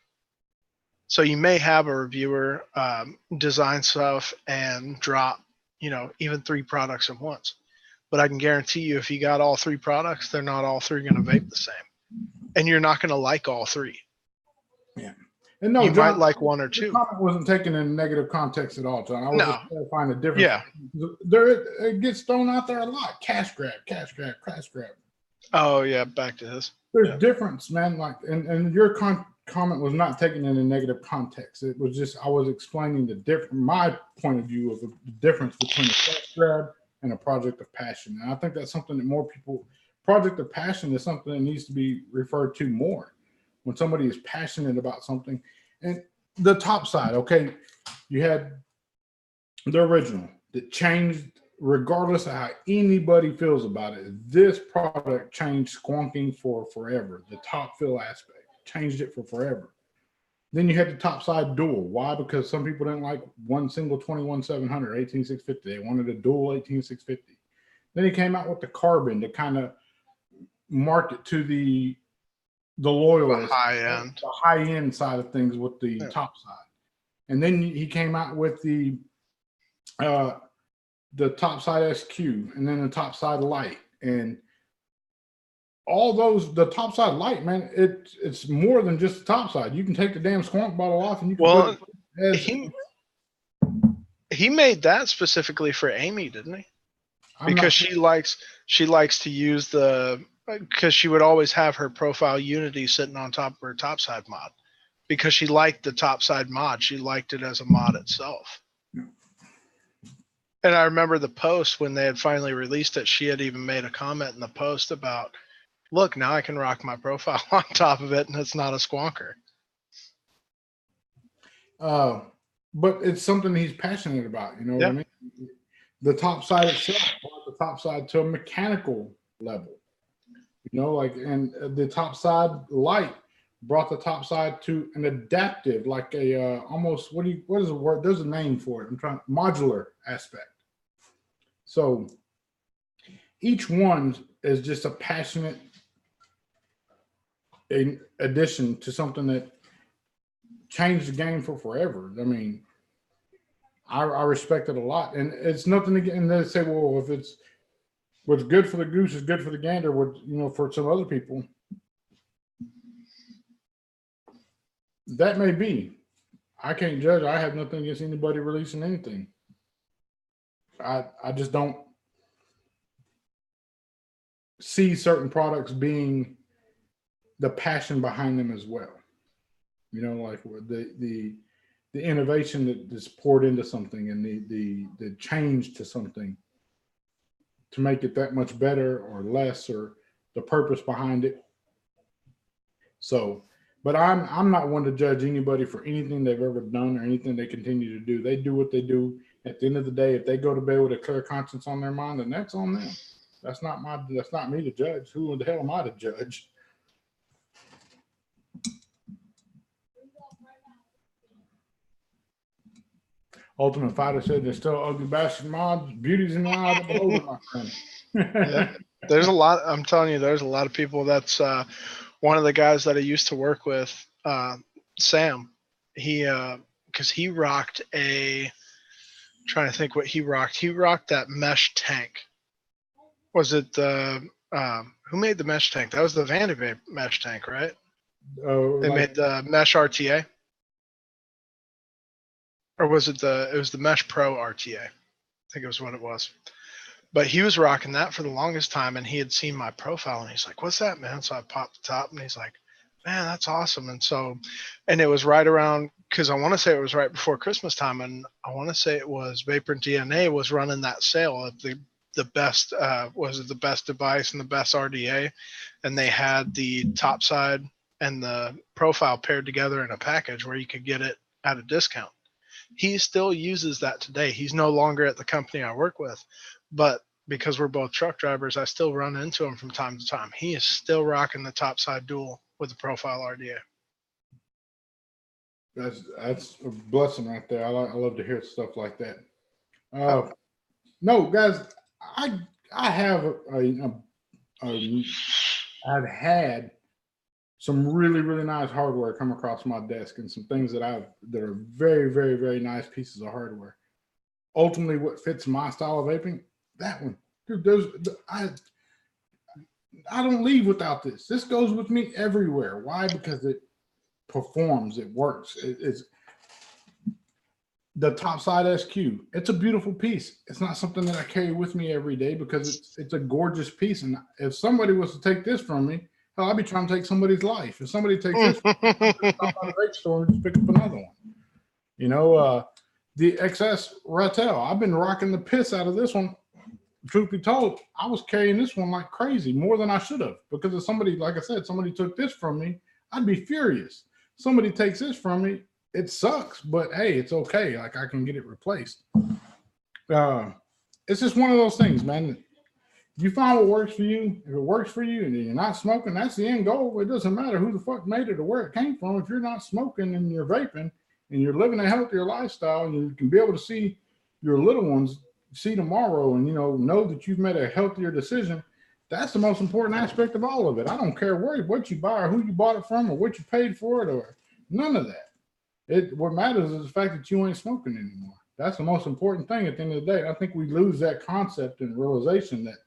So you may have a reviewer design stuff and drop, you know, even 3 products at once. But I can guarantee you, if you got all 3 products, they're not all 3 going to vape the same. And you're not going to like all 3. Yeah. And no, you John, might like 1 or 2. The comment wasn't taken in negative context at all, John. I was just clarifying the difference. Yeah. It gets thrown out there a lot. Cash grab. Oh, yeah. Back to this. There's difference, man. Like, and your comment was not taken in a negative context. It was just, I was explaining my point of view of the difference between a cash grab and a project of passion. And I think that's something that more people, project of passion is something that needs to be referred to more. When somebody is passionate about something. And the top side, okay, you had the original that changed regardless of how anybody feels about it. This product changed squonking for forever. The top fill aspect changed it for forever. Then you had the top side dual. Why? Because some people didn't like one single 21700, 18650. They wanted a dual 18650. Then he came out with the carbon to kind of mark it to the loyalist, the high end side of things with the top side. And then he came out with the top side SQ, and then the top side light, and all those. The top side light, man, it's more than just the top side. You can take the damn squonk bottle off, and you can. He made that specifically for Amy, didn't he? Because she likes to use because she would always have her profile Unity sitting on top of her topside mod, because she liked the topside mod. She liked it as a mod itself. And I remember the post when they had finally released it. She had even made a comment in the post about, look, now I can rock my profile on top of it, and it's not a squonker. But it's something he's passionate about. You know what I mean? The top side itself, the top side to a mechanical level. You know, like, and the top side light brought the top side to an adaptive, like a almost, what is the word? There's a name for it. Modular aspect. So each one is just a passionate addition to something that changed the game for forever. I mean, I respect it a lot, and it's nothing to get. And they say, well, if it's what's good for the goose is good for the gander. What, you know, for some other people, that may be. I can't judge. I have nothing against anybody releasing anything. I just don't see certain products being the passion behind them as well. You know, like the innovation that is poured into something and the change to something to make it that much better or less, or the purpose behind it. So, but I'm not one to judge anybody for anything they've ever done or anything they continue to do. They do what they do. At the end of the day, if they go to bed with a clear conscience on their mind, then that's on them. That's not me to judge. Who the hell am I to judge? Ultimate Fighter said there's still ugly bastard mods. Beauty's in the eye of the beholder, my friend. Yeah. There's a lot. I'm telling you, there's a lot of people. That's one of the guys that I used to work with, Sam. He, because he rocked a. Trying to think what he rocked. He rocked that mesh tank. Was it the who made the mesh tank? That was the Vanderbilt mesh tank, right? They made the mesh RTA, or was it the? It was the mesh Pro RTA. I think it was what it was. But he was rocking that for the longest time, and he had seen my profile, and he's like, "What's that, man?" So I popped the top, and he's like, "Man, that's awesome." And so, and it was right around, because I want to say it was right before Christmas time, and I want to say it was Vapor DNA was running that sale of the best was it the best device and the best RDA, and they had the top side and the profile paired together in a package where you could get it at a discount. He still uses that today. He's no longer at the company I work with, but because we're both truck drivers, I still run into him from time to time. He is still rocking the top side dual with the profile RDA. That's a blessing right there. I love to hear stuff like that. No, guys, I have I've had some really, really nice hardware come across my desk, and some things that are very, very, very nice pieces of hardware. Ultimately, what fits my style of vaping, that one, dude. I don't leave without this. This goes with me everywhere. Why? Because it performs. It works. It's the Topside SQ. It's a beautiful piece. It's not something that I carry with me every day because it's a gorgeous piece. And if somebody was to take this from me, hell, I'd be trying to take somebody's life. If somebody takes this from me, I'd stop by the vape store and just pick up another one. You know, the XS Rattel. I've been rocking the piss out of this one. Truth be told, I was carrying this one like crazy, more than I should have, because if somebody, like I said, somebody took this from me, I'd be furious. Somebody takes this from me, it sucks, but hey, it's okay. Like, I can get it replaced. It's just one of those things, man. You find what works for you. If it works for you and you're not smoking, that's the end goal. It doesn't matter who the fuck made it or where it came from. If you're not smoking and you're vaping and you're living a healthier lifestyle, and you can be able to see your little ones see tomorrow, and know that you've made a healthier decision, that's the most important aspect of all of it. I don't care what you buy or who you bought it from or what you paid for it or none of that. What matters is the fact that you ain't smoking anymore. That's the most important thing at the end of the day. I think we lose that concept and realization that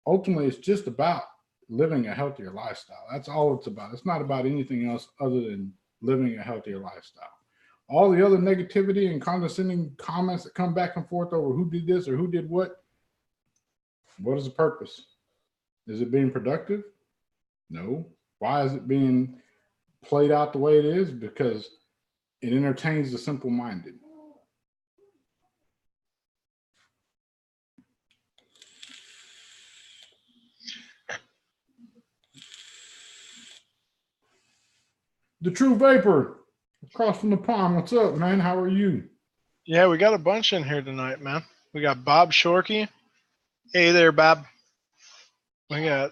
ultimately it's just about living a healthier lifestyle. That's all it's about. It's not about anything else other than living a healthier lifestyle. All the other negativity and condescending comments that come back and forth over who did this or who did what is the purpose? Is it being productive? No. Why is it being played out the way it is? Because it entertains the simple-minded. The True Vapor, across from the pond. What's up, man? How are you? Yeah, we got a bunch in here tonight, man. We got Bob Shorkey. Hey there, Bob. We got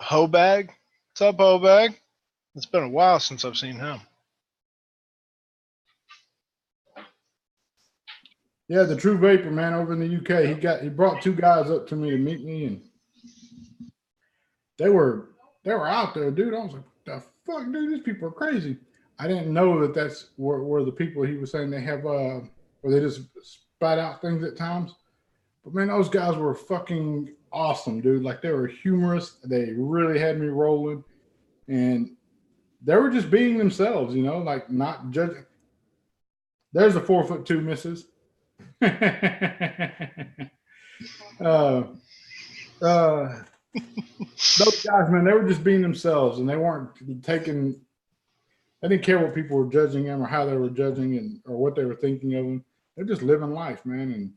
Hobag. What's up, Hobag? It's been a while since I've seen him. Yeah, the True Vapor, man, over in the UK. He brought two guys up to me to meet me, and they were out there, dude. I was like, the fuck, dude, these people are crazy. I didn't know that's where the people he was saying they have where they just spat out things at times. But man, those guys were fucking awesome, dude. Like, they were humorous. They really had me rolling, and they were just being themselves, like not judging. There's a 4'2" missus. Those guys, man, they were just being themselves, and they weren't taking. They didn't care what people were judging them or how they were judging and or what they were thinking of them. They're just living life, man, and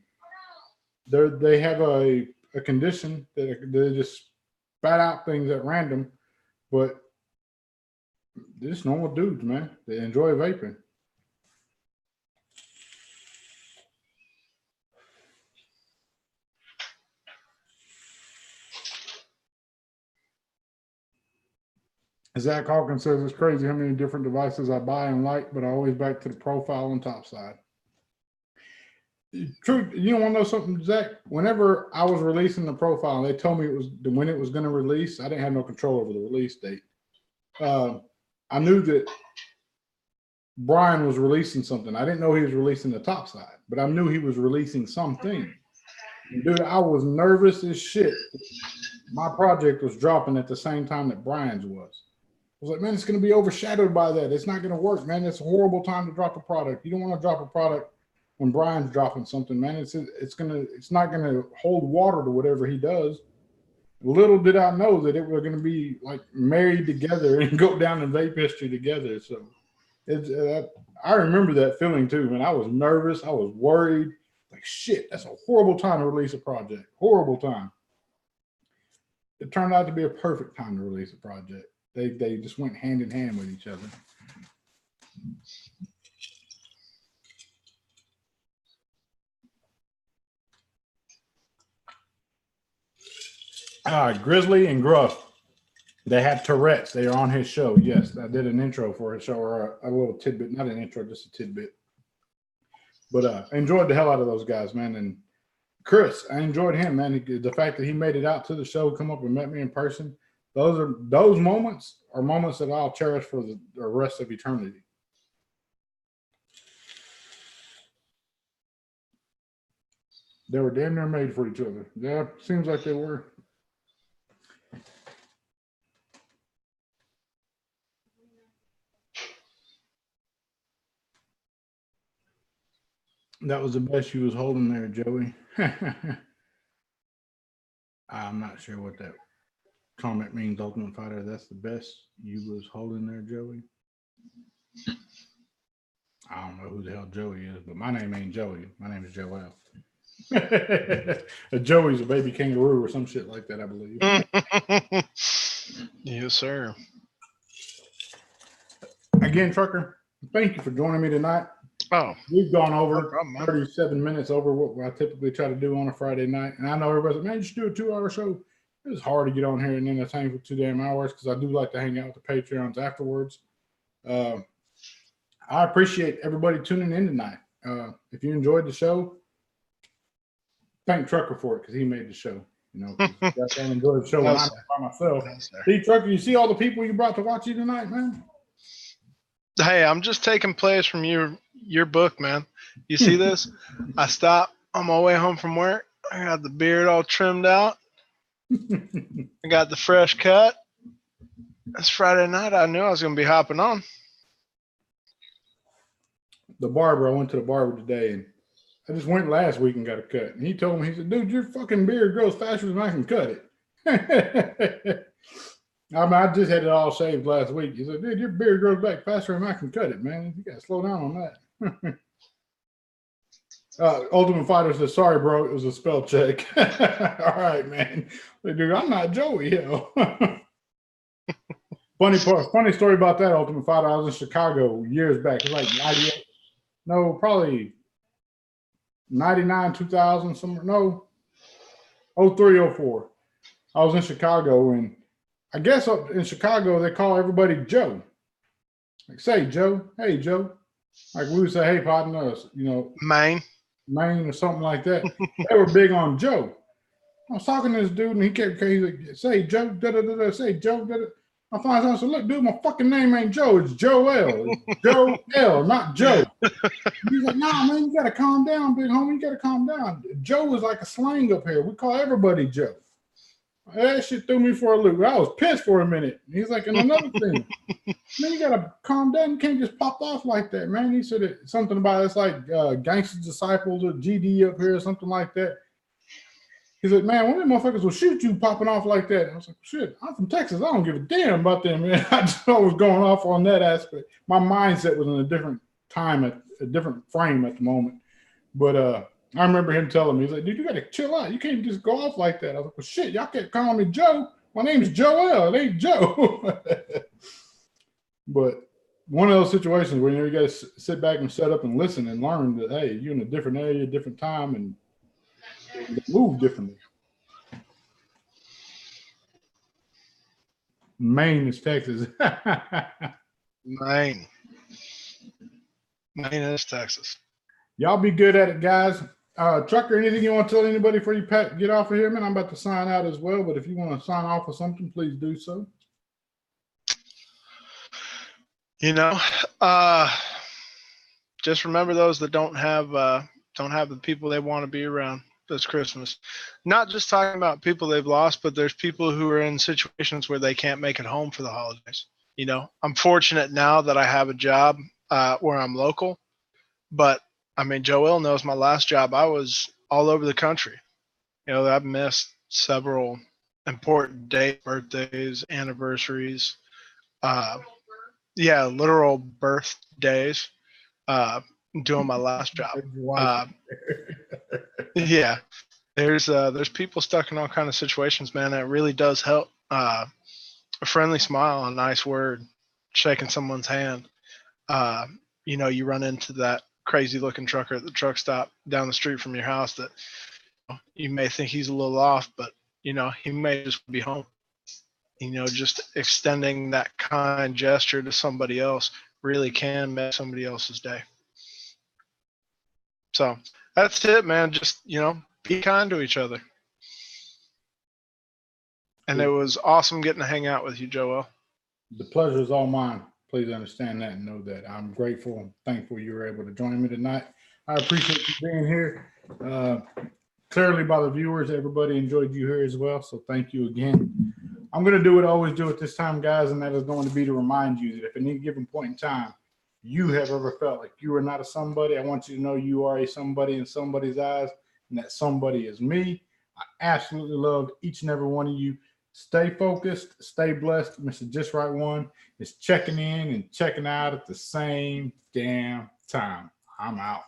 they have a condition that they just spat out things at random, but they're just normal dudes, man. They enjoy vaping. Zach Hawkins says it's crazy how many different devices I buy and like, but I always back to the profile and top side. True, you don't want to know something, Zach? Whenever I was releasing the profile, they told me it was when it was going to release. I didn't have no control over the release date. I knew that Brian was releasing something. I didn't know he was releasing the top side, but I knew he was releasing something. And dude, I was nervous as shit. My project was dropping at the same time that Brian's was. I was like, man, it's going to be overshadowed by that. It's not going to work, man. It's a horrible time to drop a product. You don't want to drop a product when Brian's dropping something, man. It's not going to hold water to whatever he does. Little did I know that it was going to be like married together and go down in vape history together. So I remember that feeling too, man. I was nervous. I was worried. Like, shit, that's a horrible time to release a project. Horrible time. It turned out to be a perfect time to release a project. They just went hand in hand with each other. Grizzly and Gruff. They have Tourette's. They are on his show. Yes, I did an intro for his show, or a little tidbit. Not an intro, just a tidbit. But I enjoyed the hell out of those guys, man. And Chris, I enjoyed him, man. The fact that he made it out to the show, come up and met me in person. Those moments are moments that I'll cherish for the rest of eternity. They were damn near made for each other. Yeah, seems like they were. That was the best you was holding there, Joey. I'm not sure what that comment means, Ultimate Fighter. That's the best you was holding there, Joey. I don't know who the hell Joey is, but my name ain't Joey. My name is Joel. Joey's a baby kangaroo or some shit like that, I believe. Yes, sir. Again, Trucker, thank you for joining me tonight. Oh, we've gone over 37 minutes over what I typically try to do on a Friday night. And I know everybody's like, man, you should do a 2-hour show. It's hard to get on here and entertain for 2 damn hours because I do like to hang out with the Patreons afterwards. I appreciate everybody tuning in tonight. If you enjoyed the show, thank Trucker for it because he made the show. You know, I enjoy the show when I'm by myself. See, Trucker, you see all the people you brought to watch you tonight, man? Hey, I'm just taking plays from your book, man. You see this? I stopped on my way home from work. I got the beard all trimmed out. I got the fresh cut. It's Friday night. I knew I was going to be hopping on. The barber, I went to the barber today, and I just went last week and got a cut. And he told me, he said, dude, your fucking beard grows faster than I can cut it. I mean, I just had it all shaved last week. He said, dude, your beard grows back faster than I can cut it, man. You got to slow down on that. Ultimate Fighter says, sorry, bro. It was a spell check. All right, man. Dude, I'm not Joey. Hell. Funny story about that, Ultimate Fighter. I was in Chicago years back. It was like 98. No, probably 99, 2000, somewhere. No, 03, 04. I was in Chicago, and I guess up in Chicago, they call everybody Joe. Like, say, Joe. Hey, Joe. Like, we would say, hey, partner, you know. Maine or something like that. They were big on Joe. I was talking to this dude, and he kept like, say, Joe, da-da-da-da, say, Joe, da-da. I finally said, look, dude, my fucking name ain't Joe. It's Joel. It's Joe L, not Joe. He's like, nah, man, you got to calm down, big homie. You got to calm down. Joe is like a slang up here. We call everybody Joe. That shit threw me for a loop. I was pissed for a minute. He's like, and another thing, man, you gotta calm down. You can't just pop off like that, man. He said something about it's like Gangster's Disciples or GD up here or something like that. He said, man, one of them motherfuckers will shoot you popping off like that. I was like, shit, I'm from Texas. I don't give a damn about them, man. I just was going off on that aspect. My mindset was in a different time, at a different frame at the moment. But I remember him telling me, he's like, dude, you got to chill out. You can't just go off like that. I was like, well, shit, y'all can't call me Joe. My name's Joel. It ain't Joe. But one of those situations where you got to sit back and shut up and listen and learn that, hey, you're in a different area, different time, and move differently. Maine is Texas. Maine is Texas. Y'all be good at it, guys. Trucker, anything you want to tell anybody before you get off of here, man? I'm about to sign out as well, but if you want to sign off or something, please do so. Just remember those that don't have the people they want to be around this Christmas. Not just talking about people they've lost, but there's people who are in situations where they can't make it home for the holidays. I'm fortunate now that I have a job where I'm local, but I mean, Joel knows my last job. I was all over the country. I've missed several important days, birthdays, anniversaries, literal birthdays, doing my last job. Yeah, there's people stuck in all kind of situations, man. It really does help. A friendly smile, a nice word, shaking someone's hand. You run into that crazy looking trucker at the truck stop down the street from your house that you may think he's a little off, but he may just be home. Just extending that kind gesture to somebody else really can make somebody else's day. So that's it, man. Just, be kind to each other. And it was awesome getting to hang out with you, Joel. The pleasure is all mine. Please understand that and know that I'm grateful and thankful you were able to join me tonight. I appreciate you being here. Clearly by the viewers, everybody enjoyed you here as well. So thank you again. I'm going to do what I always do at this time, guys, and that is going to be to remind you that if at any given point in time you have ever felt like you are not a somebody, I want you to know you are a somebody in somebody's eyes, and that somebody is me. I absolutely love each and every one of you. Stay focused, stay blessed. Mr. Just Right One is checking in and checking out at the same damn time. I'm out.